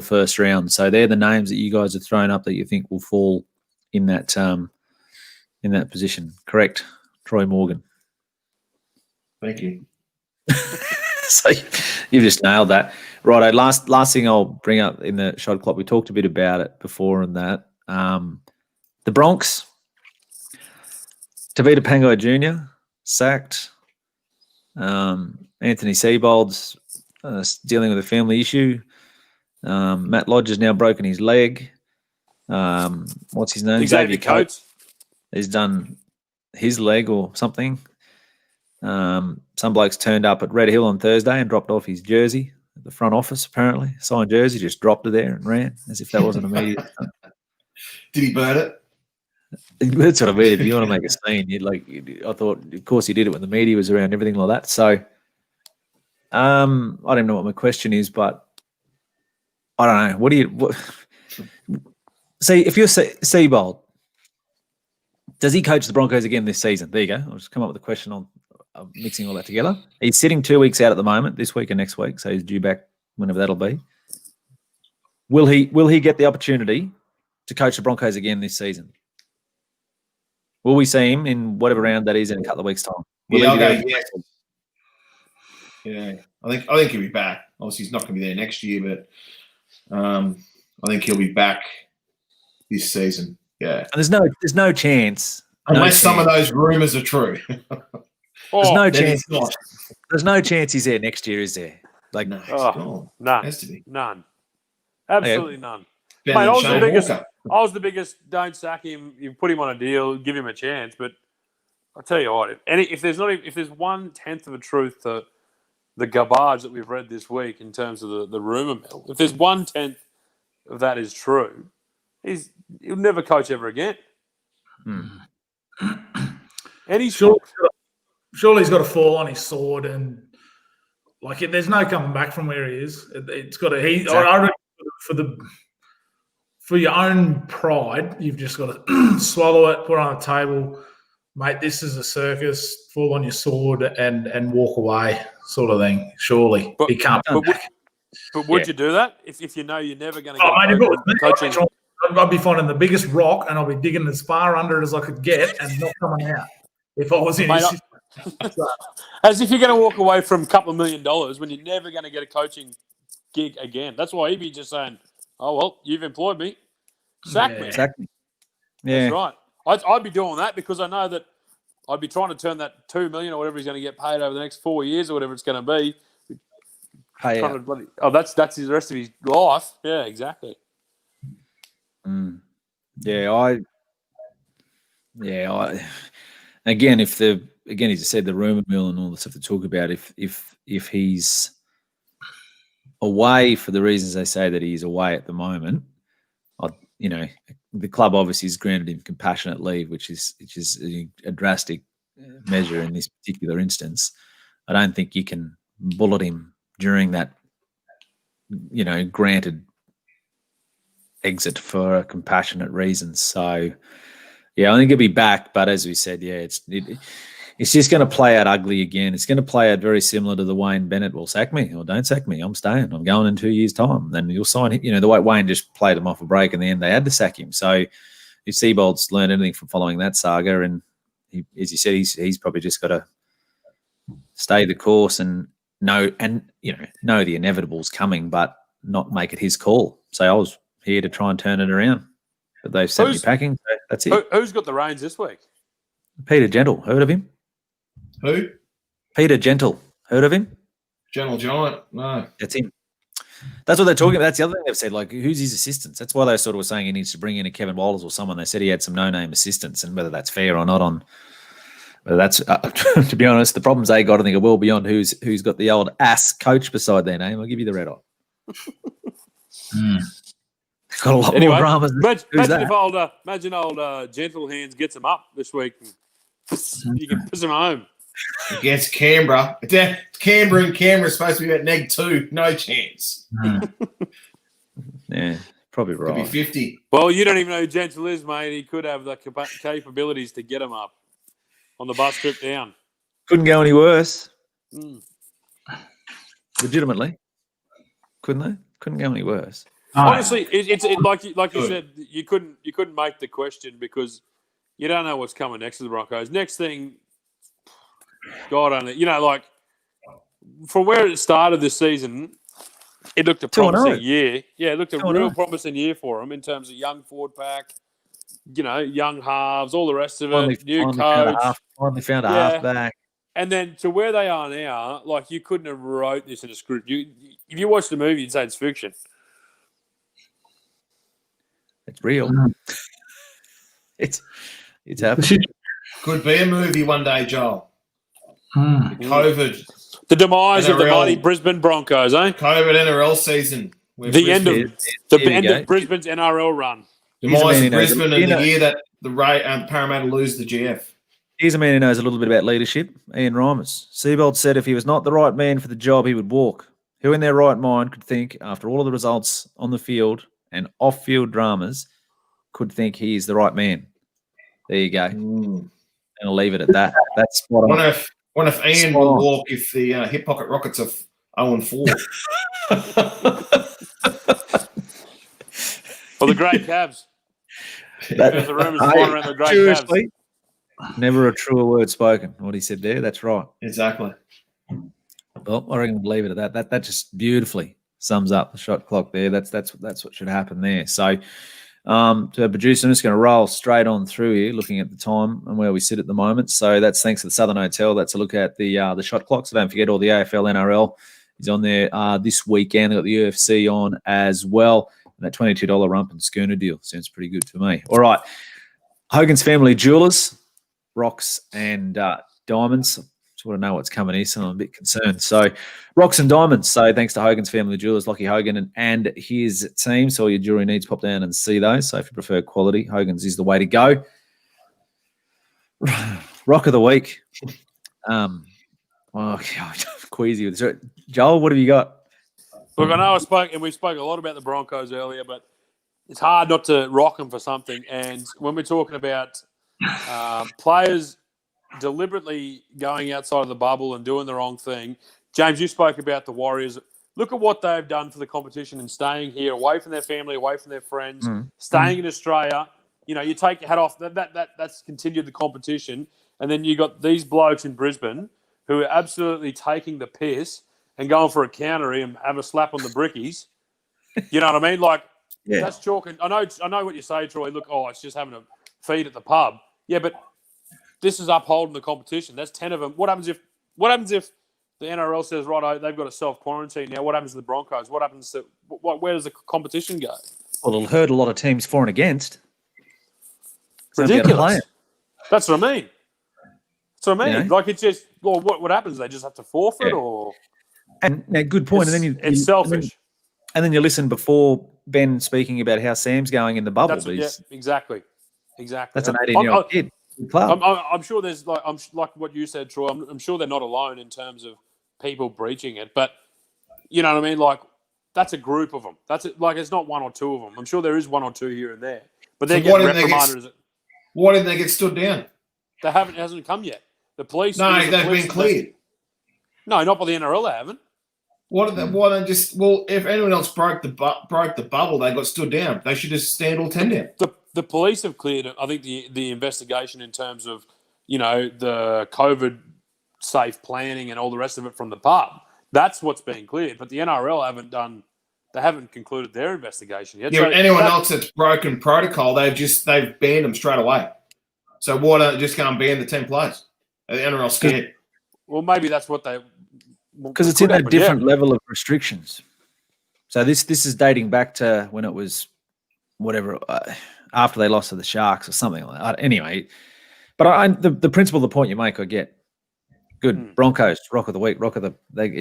first round. So they're the names that you guys have thrown up that you think will fall in that position. Correct, Troy Morgan. Thank you. So you've just nailed that. Righto, last thing I'll bring up in the shot clock, we talked a bit about it before and that. The Bronx, Tavita Pangai Jr. sacked. Anthony Seibold's dealing with a family issue. Matt Lodge has now broken his leg. What's his name? Xavier Coates. He's done his leg or something. Some blokes turned up at Red Hill on Thursday and dropped off his jersey at the front office, apparently. Signed jersey, just dropped it there and ran as if that wasn't immediate. Did he burn it? That's what I mean. If you want to make a scene, I thought, of course, he did it when the media was around, everything like that. So, I don't even know what my question is, but I don't know. See, if you're Seabold, does he coach the Broncos again this season? There you go. I'll just come up with a question on mixing all that together. He's sitting 2 weeks out at the moment, this week and next week, so he's due back whenever that'll be. Will he get the opportunity to coach the Broncos again this season? Will we see him in whatever round that is in a couple of weeks' time? I'll go yes. Yeah, I think he'll be back. Obviously, he's not going to be there next year, but I think he'll be back this season. Yeah, and there's no chance unless some of those rumours are true. There's no chance. There's no chance he's there next year, is there? Like none. Has to be. None. Absolutely none. Mate, I was the biggest. Don't sack him. You put him on a deal. Give him a chance. But I'll tell you what. If there's 1/10 of a truth to the garbage that we've read this week in terms of the rumor mill, if there's 1/10 of that is true, he'll never coach ever again. And he's surely he's got to fall on his sword, and there's no coming back from where he is. It's got to. Exactly. I reckon for your own pride, you've just got to swallow it, put it on a table, mate. This is a circus. Fall on your sword and walk away, sort of thing. Surely he can't. But would you do that if you know you're never going to get coaching? I'd be finding the biggest rock and I'll be digging as far under it as I could get and not coming out. If I was in his system. As if you're going to walk away from a couple of $1 million when you're never going to get a coaching gig again. That's why he'd be just saying, oh, well, you've employed me. Sack me. Exactly. Yeah. That's right. I'd be doing that because I know that I'd be trying to turn that $2 million or whatever he's going to get paid over the next 4 years or whatever it's going to be. That's the rest of his life. Yeah, exactly. Yeah, again, as you said, the rumor mill and all the stuff to talk about, if he's away for the reasons they say that he's away at the moment, the club obviously has granted him compassionate leave, which is a drastic measure in this particular instance. I don't think you can bullet him during that, granted exit for compassionate reasons. So, yeah, I think he'll be back. But as we said, it's just going to play out ugly again. It's going to play out very similar to the Wayne Bennett, well, sack me or don't sack me. I'm staying. I'm going in 2 years' time. Then you'll sign him. The way Wayne just played him off a break in the end, they had to sack him. So if Seabold's learned anything from following that saga, and as you said, he's probably just got to stay the course and know the inevitable's coming, but not make it his call. So I was here to try and turn it around. But they've sent me packing, so that's it. Who's got the reins this week? Peter Gentle. Heard of him? Who? Peter Gentle. Heard of him? Gentle Giant. No. That's him. That's what they're talking about. That's the other thing they've said. Who's his assistants? That's why they sort of were saying he needs to bring in a Kevin Walters or someone. They said he had some no-name assistants, and whether that's fair or not whether that's, to be honest, the problems they got, I think, are well beyond who's got the old ass coach beside their name. I'll give you the red eye. Got a lot more dramas. Imagine old Gentle Hands gets him up this week. You can piss him home. Against Canberra. Canberra are supposed to be at -2. No chance. Yeah, probably right. Could be 50. Well, you don't even know who Gentle is, mate. He could have the capabilities to get him up on the bus trip down. Couldn't go any worse. Legitimately. Couldn't they? Couldn't go any worse. Honestly, it's like you said, you couldn't make the question because you don't know what's coming next to the Broncos. Next thing, God only, from where it started this season, it looked a promising year. Yeah, it looked a real promising year for them in terms of young forward pack, young halves, all the rest of it. New coach. Finally found a halfback. And then to where they are now, you couldn't have wrote this in a script. If you watched the movie, you'd say it's fiction. It's real. It's happening. Could be a movie one day, Joel. COVID. The demise NRL, of the mighty Brisbane Broncos, eh? COVID NRL season. The end of Brisbane's NRL run. Demise of Brisbane and the year that Parramatta lose the GF. Here's a man who knows a little bit about leadership, Ian Reimers. Seabold said if he was not the right man for the job, he would walk. Who in their right mind could think, after all of the results on the field and off-field dramas, could think he is the right man? There you go. And I'll leave it at that. That's spot on. Wonder if Ian will walk if the Hip Pocket Rockets are 0-4. For the great Cavs. There's the rumours flying around the great seriously, Cavs. Never a truer word spoken. What he said there, that's right. Exactly. Well, I reckon we'll leave it at that. That just beautifully sums up the shot clock there. That's what should happen there. So, to our producer, I'm just going to roll straight on through here, looking at the time and where we sit at the moment. So that's thanks to the Southern Hotel. That's a look at the shot clock. So don't forget all the AFL, NRL is on there this weekend. They've got the UFC on as well. And that $22 rump and schooner deal sounds pretty good to me. All right, Hogan's Family Jewelers, rocks and diamonds. Sort of know what's coming here, so I'm a bit concerned. So, rocks and diamonds. So, thanks to Hogan's Family Jewelers, Lockie Hogan and his team. So, all your jewelry needs, pop down and see those. So, if you prefer quality, Hogan's is the way to go. Rock of the week. Oh, God, queasy with this. Joel, what have you got? Look, I know we spoke a lot about the Broncos earlier, but it's hard not to rock them for something. And when we're talking about players deliberately going outside of the bubble and doing the wrong thing. James, you spoke about the Warriors. Look at what they've done for the competition and staying here, away from their family, away from their friends, staying in Australia. You know, you take your hat off. That's continued the competition. And then you got these blokes in Brisbane who are absolutely taking the piss and going for a countery and have a slap on the brickies. You know what I mean? Like, that's chalk. And I know what you say, Troy. Look, it's just having a feed at the pub. Yeah, but this is upholding the competition. That's 10 of them. What happens if the NRL says, right, they've got to self-quarantine now? What happens to the Broncos? What happens to where does the competition go? Well, it'll hurt a lot of teams for and against. Ridiculous. That's what I mean. That's what I mean. You know? Like, it's just, well, what happens? They just have to forfeit or... And now, good point. It's selfish. And then you listen before Ben speaking about how Sam's going in the bubble. Exactly. That's an 18-year-old kid. I'm sure there's like what you said, Troy. I'm sure they're not alone in terms of people breaching it, but you know what I mean. Like that's a group of them. It's not one or two of them. I'm sure there is one or two here and there, but they're getting reprimanded. Why didn't they get stood down? It hasn't come yet. The police. No, they've been cleared. No, not by the NRL. They haven't. Why don't just? Well, if anyone else broke the bubble, they got stood down. They should just stand all 10 down. The police have cleared it. I think the investigation in terms of, you know, the COVID safe planning and all the rest of it from the pub. That's what's being cleared. But the NRL haven't concluded their investigation yet. Yeah, so anyone else that's broken protocol, they've banned them straight away. So why don't they just go and ban the 10 players? The NRL scared. Well, maybe that's what they. Because it's in a different level of restrictions. So this is dating back to when it was whatever. After they lost to the Sharks or something like that. Anyway, but the principle, the point you make, I get. Good. Broncos, rock of the week, they're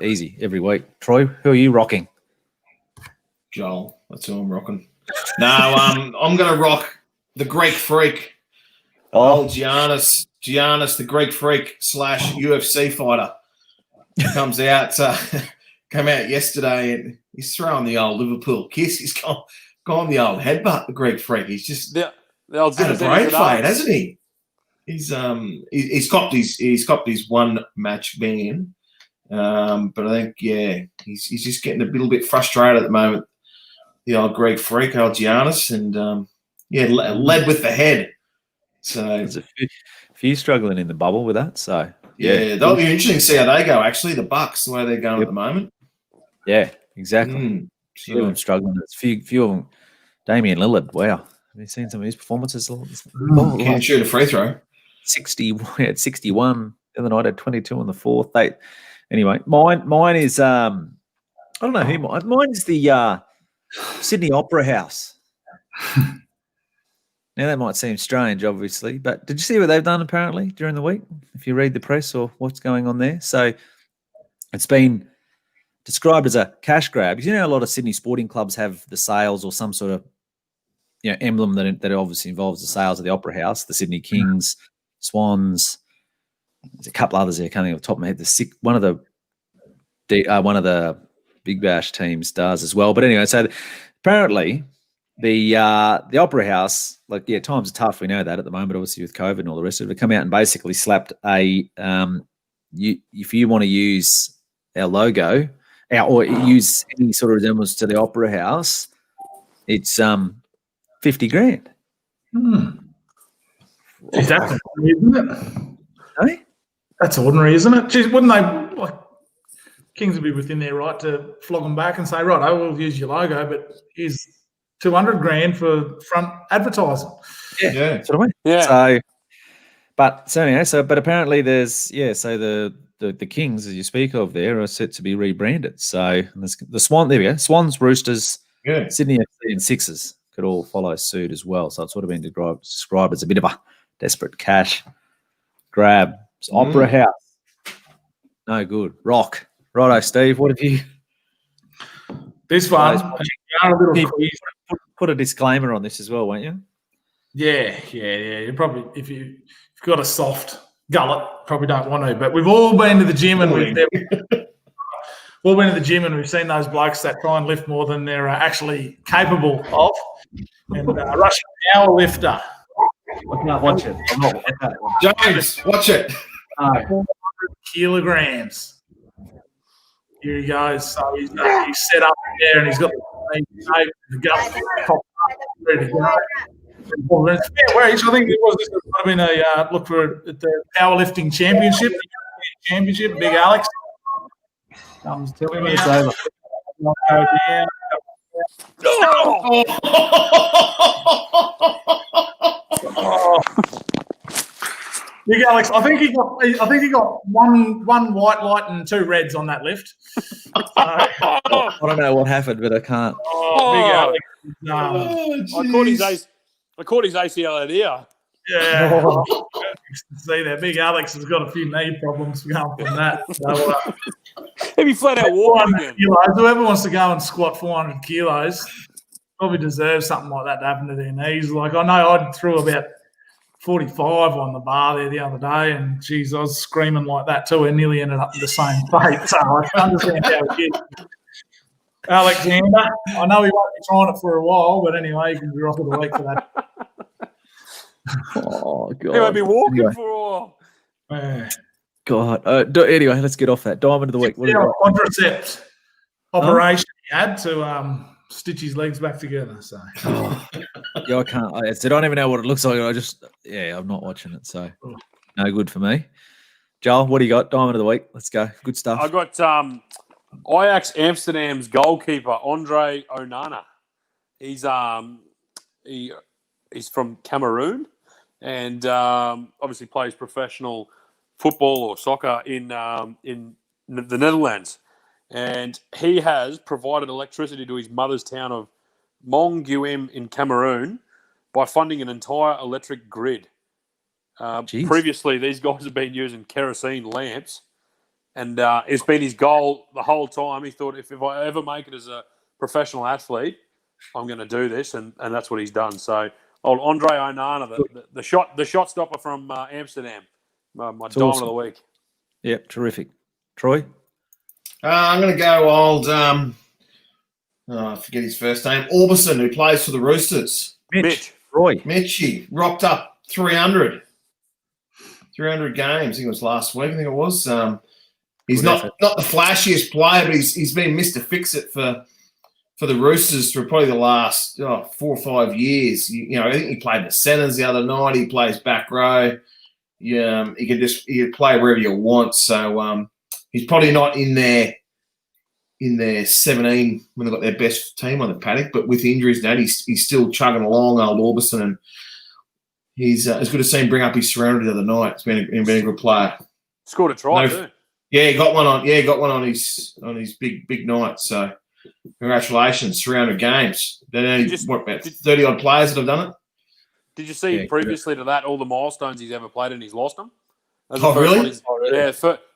easy every week. Troy, who are you rocking? Joel, that's who I'm rocking. No, I'm going to rock the Greek Freak. Old Giannis, the Greek Freak / UFC fighter. Comes out, came out yesterday and he's throwing the old Liverpool kiss. He's gone the old headbutt, the Greek Freak. He's just had a brain fade, hasn't he? He's copped his one match ban, but I think he's just getting a little bit frustrated at the moment. The old Greek Freak, old Giannis, and led with the head. So there's a few struggling in the bubble with that. So that'll be interesting to see how they go. Actually, the Bucks, the way they're going at the moment. Yeah, exactly. Few of them struggling. There's few of them. Damian Lillard. Wow, have you seen some of his performances? Can't shoot a free throw. 61 the other night. Had 22 in the fourth. Anyway, mine is I don't know who mine is the Sydney Opera House. Now that might seem strange, obviously, but did you see what they've done apparently during the week? If you read the press or what's going on there, so it's been described as a cash grab. You know, a lot of Sydney sporting clubs have the sales or some sort of emblem that obviously involves the sales of the Opera House, the Sydney Kings, Swans. There's a couple others there. I can't think off the top of my head. One of the Big Bash teams does as well. But anyway, so apparently the Opera House, times are tough. We know that at the moment, obviously with COVID and all the rest of it. Come out and basically slapped if you want to use our logo or use any sort of resemblance to the Opera House, it's $50,000. Geez, that's ordinary, isn't it? Hey? That's ordinary, isn't it? Geez, wouldn't they Kings would be within their right to flog them back and say, right, I will use your logo, but here's $200,000 for front advertising. Yeah. That's what I mean. Yeah. But apparently there's so the Kings, as you speak of there, are set to be rebranded. So the Swan, there we go, Swans, Roosters, Sydney FC and Sixers could all follow suit as well. So it's sort of been described as a bit of a desperate cash grab. It's Opera House. No good. Rock. Righto, Steve, what have you? This one, put a disclaimer on this as well, won't you? Yeah. You probably, if you've got a soft gullet, probably don't want to. But we've all been to the gym and we've seen those blokes that try and lift more than they're actually capable of. And Russian power lifter. I can't watch it. I'm not watching that one. James, watch it. 400 kilograms. Here he goes. So he's set up there and he's got the gut ready to go. It's fair wage. I think this would have been a look for the powerlifting championship, Big Alex. Comes to him. It's over. Big Alex, I think he got one white light and 2 reds on that lift. I don't know what happened, but I can't. Big Alex. I caught his ACL out here. Yeah. See that Big Alex has got a few knee problems going from that. So, he'd be flat out walking again. Whoever wants to go and squat 400 kilos probably deserves something like that to happen to their knees. I know I threw about 45 on the bar there the other day, and geez, I was screaming like that too. And nearly ended up with the same fate. So I can understand how it is. Alexander, I know he won't be trying it for a while, but anyway, you can be rock of the week for that. Oh God! He won't be walking for a while. God. Anyway, let's get off that. Diamond of the week. What quadriceps operation he had to stitch his legs back together. So I can't. I don't even know what it looks like. I'm not watching it. So no good for me. Joel, what do you got? Diamond of the week. Let's go. Good stuff. I got Ajax Amsterdam's goalkeeper Andre Onana. He's from Cameroon and obviously plays professional football or soccer in the Netherlands. And he has provided electricity to his mother's town of Monguim in Cameroon by funding an entire electric grid. Previously, these guys have been using kerosene lamps. And it's been his goal the whole time. He thought, if I ever make it as a professional athlete, I'm going to do this, and that's what he's done. So, old Andre Onana, the shot stopper from Amsterdam, my diamond of the week. Yep, terrific. Troy? I'm going to go old, I forget his first name, Orbison, who plays for the Roosters. Mitch. Roy. Mitchie, rocked up 300 games. I think it was last week. I think it was. He's not the flashiest player, but he's been Mr. Fix-It for the Roosters for probably the last 4 or 5 years. I think he played the centres the other night. He plays back row. Yeah, he can play wherever you want. So he's probably not in their 17 when they've got their best team on the paddock, but with injuries now, he's still chugging along, old Orbison, and he's as good as seen bring up his surrounding the other night. It's been a good player. Scored a try too. Yeah, he got one on his big night. So congratulations, 300 games. There's only about 30 odd players that have done it. Did you see previously to that all the milestones he's ever played and he's lost them? Really? Yeah,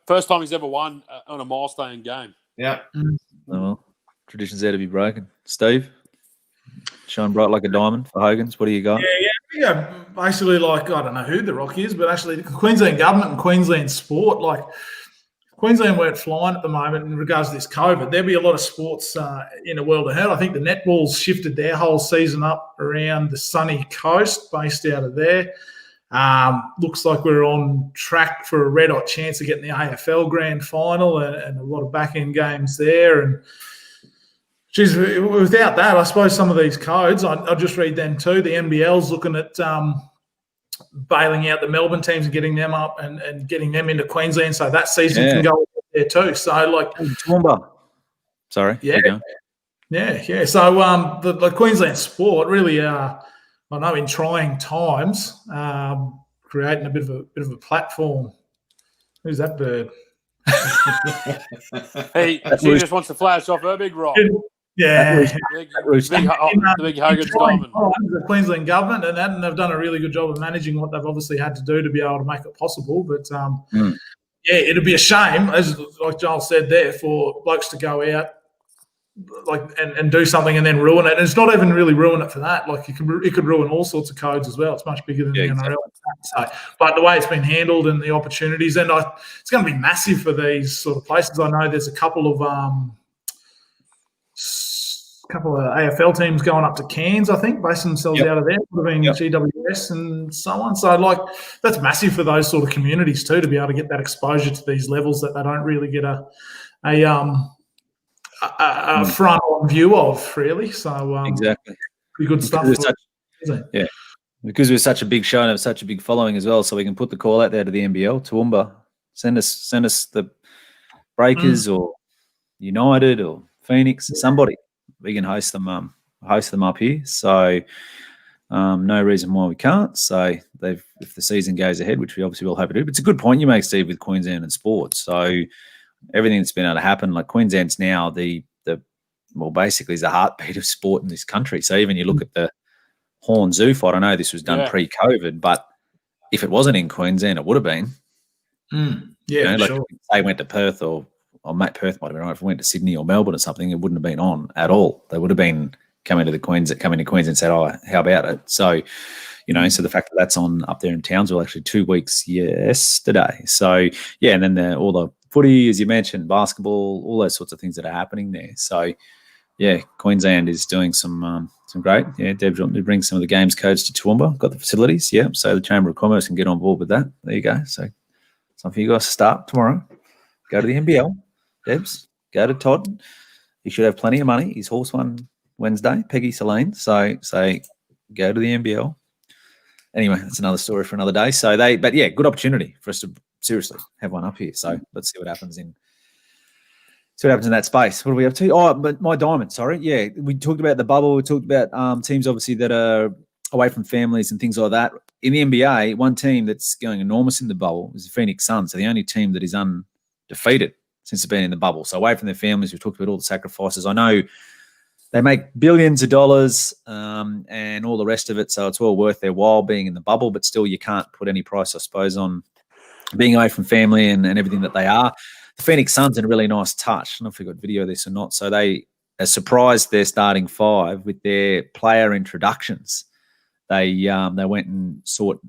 first time he's ever won on a milestone game. Yeah. Oh, well, tradition's there to be broken. Steve? Shine bright like a diamond for Hogans. What do you got? Yeah. Basically, like, I don't know who the rock is, but actually the Queensland government and Queensland sport, like Queensland weren't flying at the moment in regards to this COVID. There'll be a lot of sports in the world ahead. I think the netball's shifted their whole season up around the sunny coast, based out of there. Looks like we're on track for a red-hot chance of getting the AFL grand final and a lot of back-end games there. And geez, without that, I suppose some of these codes, I'll just read them too. The NBL's looking at bailing out the Melbourne teams and getting them up and getting them into Queensland so that season can go there too. So, like... Toowoomba. Sorry. Yeah. So, the Queensland sport really... I know in trying times, creating a bit of a platform. Who's that bird? Hey, she just wants to flash off her big rock. Yeah, the big Hogans diamond. The Queensland government and they've done a really good job of managing what they've obviously had to do to be able to make it possible. But it'd be a shame, as like Joel said there, for blokes to go out and do something and then ruin it. And it's not even really ruin it for that. Like it could ruin all sorts of codes as well. It's much bigger than the NRL. So, but the way it's been handled and the opportunities, and it's going to be massive for these sort of places. I know there's a couple of AFL teams going up to Cairns, I think, basing themselves out of there, being GWS and so on. So, like, that's massive for those sort of communities too, to be able to get that exposure to these levels that they don't really get a front-on view of, really. So, exactly. Pretty good stuff. Because we're such a big show and have such a big following as well, so we can put the call out there to the NBL, Toowoomba. Send us the Breakers or United or Phoenix, somebody. We can host them up here. So no reason why we can't. So if the season goes ahead, which we obviously will hope to do. But it's a good point you make, Steve, with Queensland and sports. So everything that's been able to happen, like Queensland's now basically is the heartbeat of sport in this country. So even you look at the Horn Zoo fight, I know this was done pre-COVID, but if it wasn't in Queensland, it would have been. Sure. They went to Perth or Perth might have been right. If we went to Sydney or Melbourne or something, it wouldn't have been on at all. They would have been coming to Queensland and said, "Oh, how about it?" So, so the fact that that's on up there in Townsville, actually 2 weeks yesterday. So and then all the footy, as you mentioned, basketball, all those sorts of things that are happening there. So Queensland is doing some great. Deb's wanting to bring some of the games codes to Toowoomba. Got the facilities. So the Chamber of Commerce can get on board with that. There you go. So something for you guys to start tomorrow. Go to the NBL. Debs, go to Todd. He should have plenty of money. His horse won Wednesday, Peggy Celine. So go to the NBL. Anyway, that's another story for another day. So good opportunity for us to seriously have one up here. So let's see what happens in that space. What are we up to? Oh, but my diamond, sorry. Yeah, we talked about the bubble. We talked about teams obviously that are away from families and things like that. In the NBA, one team that's going enormous in the bubble is the Phoenix Suns. They're the only team that is undefeated since they've been in the bubble. So away from their families, we've talked about all the sacrifices. I know they make billions of dollars and all the rest of it, so it's well worth their while being in the bubble, but still you can't put any price, I suppose, on being away from family and everything that they are. The Phoenix Suns had a really nice touch. I don't know if we got video of this or not. So they surprised their starting five with their player introductions. They went and sought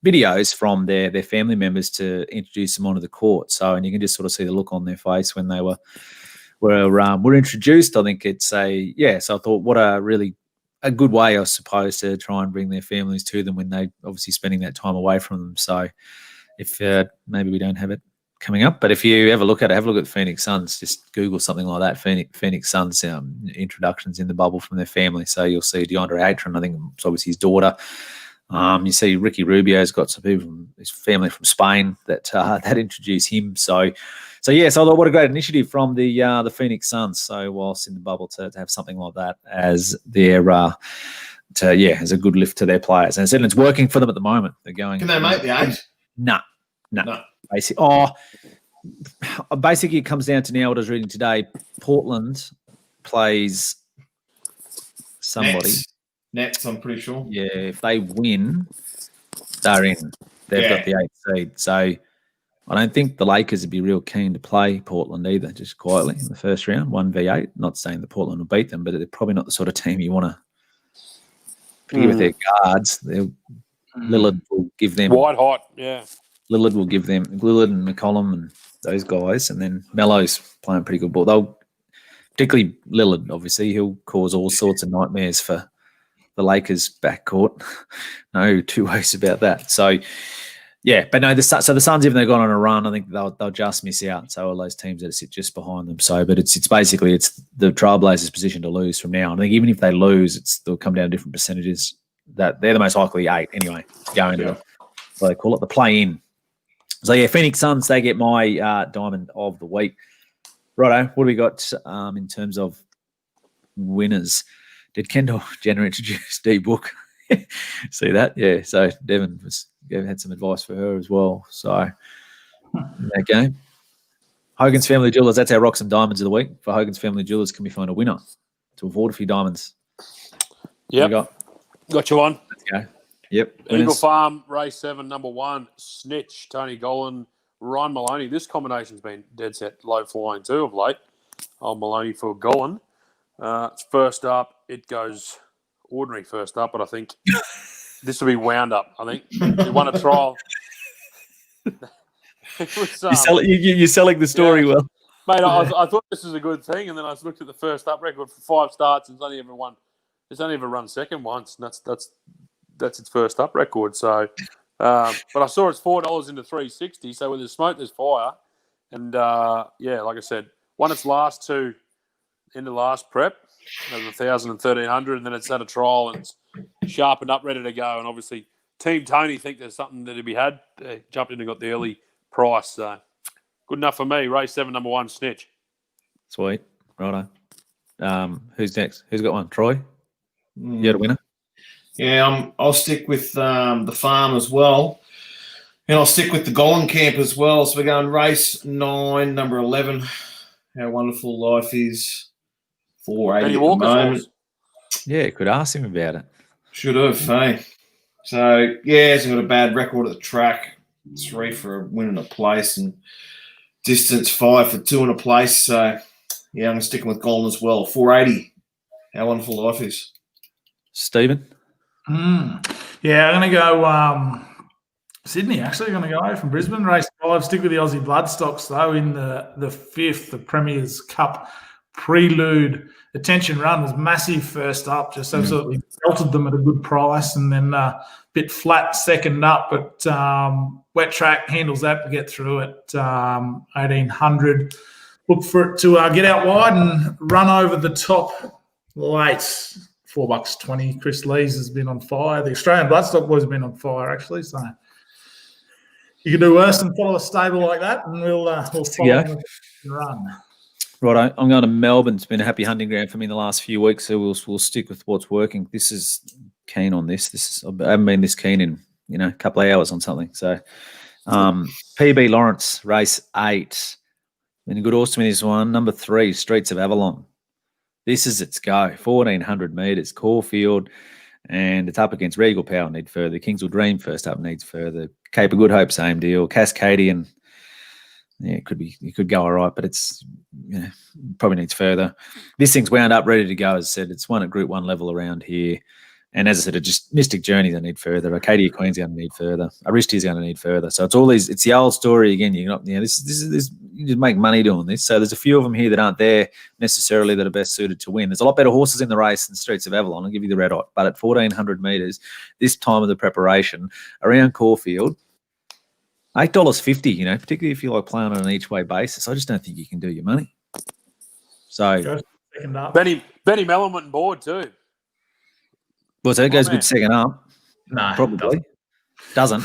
videos from their family members to introduce them onto the court. So, and you can just sort of see the look on their face when they were introduced. I think it's so I thought what a good way, I suppose, to try and bring their families to them when they obviously spending that time away from them. So if maybe we don't have it coming up, but if you ever look at it, have a look at the Phoenix Suns, just Google something like that, Phoenix Suns introductions in the bubble from their family. So you'll see DeAndre Ayton, I think it's obviously his daughter. You see Ricky Rubio's got some people from his family from Spain that introduce him. So I thought what a great initiative from the Phoenix Suns. So whilst in the bubble to have something like that as their as a good lift to their players. And I said it's working for them at the moment. They're going. Can they make the 8? No. Basically, it comes down to now what I was reading today. Portland plays somebody. Nets, I'm pretty sure. Yeah, if they win, they're in. They've got the 8th seed. So I don't think the Lakers would be real keen to play Portland either, just quietly in the first round, 1v8. Not saying that Portland will beat them, but they're probably not the sort of team you want to particularly with their guards. Lillard will give them white hot. Yeah, Lillard will give them Lillard and McCollum and those guys, and then Mello's playing pretty good ball. They'll particularly Lillard, obviously, he'll cause all sorts of nightmares for the Lakers backcourt. No two ways about that. So, yeah, but no, the Suns, even though they've gone on a run, I think they'll just miss out. So all those teams that sit just behind them. So, but it's basically the Trailblazers' position to lose from now. I think even if they lose, they'll come down to different percentages. That they're the most likely 8 anyway, going to what they call it, the play-in. So yeah, Phoenix Suns, they get my diamond of the week. Righto, what do we got in terms of winners? Did Kendall Jenner introduce D-Book? See that? Yeah, so Devon had some advice for her as well. So, in that game. Hogan's Family Jewelers, that's our Rocks and Diamonds of the week. For Hogan's Family Jewelers, can we find a winner to award a few diamonds? Yep. Got you on. Let's go. Yep. Eagle Winners. Farm, race 7, number 1, Snitch, Tony Golan, Ryan Maloney. This combination's been dead set low flying too of late. Old Maloney for Golan. First up, it goes ordinary first up, but I think this will be wound up. I think he won a trial. It was, You're selling the story well. Mate, I thought this was a good thing, and then I looked at the first up record for 5 starts, and it's only ever run second once, and that's its first up record. So, but I saw it's $4 into 360. So where there's smoke, there's fire, and like I said, won its last 2 in the last prep, 1,000 and 1,300, and then it's had a trial and it's sharpened up, ready to go. And obviously, Team Tony think there's something that to be had. They jumped in and got the early price. So good enough for me. Race 7, number 1, Snitch. Sweet. Righto. Who's next? Who's got one? Troy? You got a winner? Yeah, I'll stick with the farm as well. And I'll stick with the Golan camp as well. So we're going race 9, number 11. How Wonderful Life Is. 480 at the moment. Yeah, could ask him about it. Should have, hey. So, yeah, he's got a bad record at the track. 3 for a win in a place and distance 5 for 2 in a place. So, yeah, I'm sticking with Golan as well. 480. How Wonderful Life Is. Stephen? Yeah, I'm going to go Sydney, actually. I'm going to go from Brisbane. Race 5. Stick with the Aussie Bloodstocks, though, in the 5th, the Premier's Cup Prelude. Attention Run was massive first up, just absolutely belted them at a good price, and then a bit flat second up, but wet track handles that to get through at 1,800. Look for it to get out wide and run over the top late. $4.20. Chris Lees has been on fire. The Australian Bloodstock boys have been on fire, actually, so you can do worse than follow a stable like that, and we'll follow them and run. Right, I'm going to Melbourne. It's been a happy hunting ground for me in the last few weeks, so we'll stick with what's working. This is keen on this. I haven't been this keen in a couple of hours on something. So, PB Lawrence, race 8. Been a good horse to me, this one. Number 3, Streets of Avalon. This is its go. 1,400 metres, Caulfield, and it's up against Regal Power, need further. Kingswood Dream first up, needs further. Cape of Good Hope, same deal. Cascadian. Yeah, it could go all right, but it's probably needs further. This thing's wound up, ready to go. As I said, it's won at Group 1 level around here. And as I said, it just Mystic Journey they need further. Arcadia Queen's going to need further. Aristia's going to need further. So it's all these. It's the old story again. You're not. This is you just make money doing this. So there's a few of them here that aren't there necessarily that are best suited to win. There's a lot better horses in the race than Streets of Avalon. I'll give you the red hot. But at 1,400 metres, this time of the preparation around Caulfield. $8.50, particularly if you like playing on an each way basis. I just don't think you can do your money. So Benny Mellon went on board too. Well, so it goes good second up. No, probably doesn't.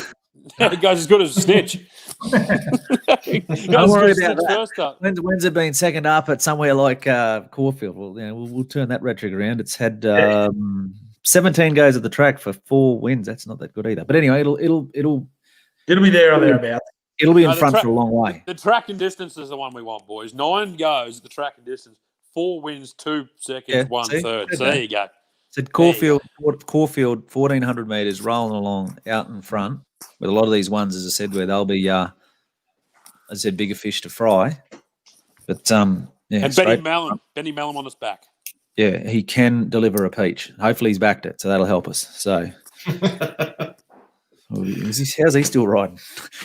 It goes as good as a snitch. Don't worry about that. When's it been second up at somewhere like Caulfield? Well, we'll turn that rhetoric around. It's had 17 goes at the track for 4 wins. That's not that good either. But anyway, It'll be there or thereabouts. It'll be in front for a long way. The track and distance is the one we want, boys. 9 goes at the track and distance. 4 wins, 2 seconds, 1 third. So there you go. Said Caulfield, 1,400 metres, rolling along out in front with a lot of these ones, as I said, where they'll be, bigger fish to fry. But and Benny Mellon on his back. Yeah, he can deliver a peach. Hopefully he's backed it, so that'll help us. So, how's he still riding?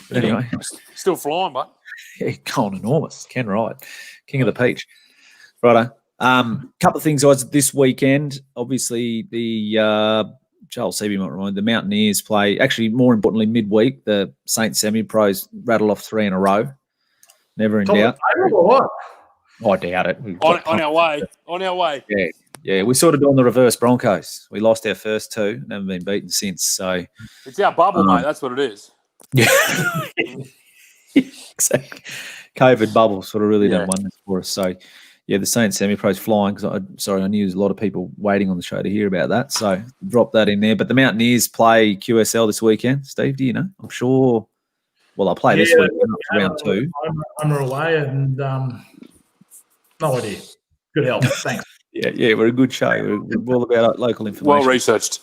But anyway, Still flying, but yeah, going enormous. Can ride. King of the peach. Righto. Couple of things, guys, this weekend. Obviously, the Joel Seaby might remind the Mountaineers play. Actually, more importantly, midweek, the Saint Semi-Pros rattle off 3 in a row. Never in doubt. I doubt it. on our way. On our way. Yeah. We're sort of doing the reverse Broncos. We lost our first 2, never been beaten since. So It's our bubble, mate. That's what it is. Yeah, exactly. COVID bubble sort of really done wonders for us. So, yeah, the Saints semi-pros flying. Because I knew there's a lot of people waiting on the show to hear about that. So drop that in there. But the Mountaineers play QSL this weekend. Steve, do you know? I'm sure. Well, I'll play this weekend up to round 2. I'm away and no idea. Good help. Thanks. Yeah, we're a good show. We're all about local information. Well researched.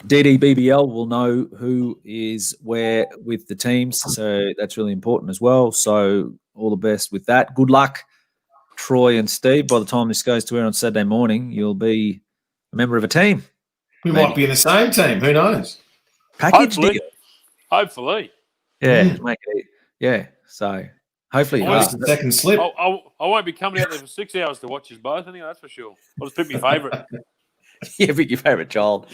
DDBBL will know who is where with the teams, so that's really important as well. So all the best with that. Good luck, Troy and Steve. By the time this goes to air on Saturday morning, you'll be a member of a team. We might be in the same team. Who knows? Package deal. Hopefully. Yeah, make it. Yeah, so hopefully. The second slip. I won't be coming out there for 6 hours to watch us both. Anyway, that's for sure. I'll just pick my favourite. Yeah, pick your favourite child.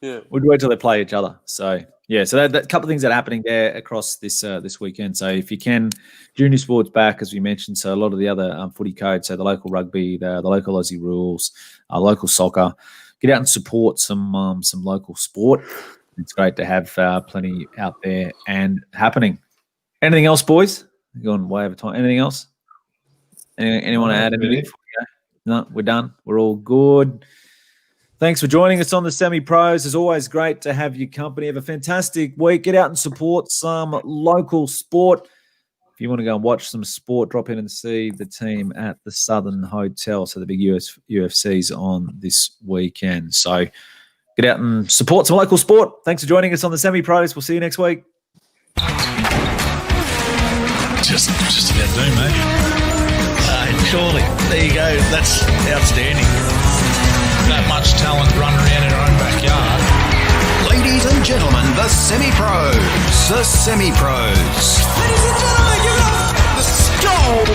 Yeah, we'll wait till they play each other. So yeah, so that couple of things that are happening there across this weekend. So if you can, junior sports back as we mentioned. So a lot of the other footy codes, so the local rugby, the local Aussie rules, local soccer. Get out and support some local sport. It's great to have plenty out there and happening. Anything else, boys? We're going way over time. Anything else? Anyone add anything before we go? No, we're done. We're all good. Thanks for joining us on the Semi-Pros. It's always great to have your company. Have a fantastic week. Get out and support some local sport. If you want to go and watch some sport, drop in and see the team at the Southern Hotel. So the big UFC's on this weekend. So get out and support some local sport. Thanks for joining us on the Semi-Pros. We'll see you next week. Just about do, mate. Surely. There you go. That's outstanding. That much talent running around in our own backyard. Ladies and gentlemen, the Semi-Pros. The Semi-Pros. Ladies and gentlemen, give it up. The Storm.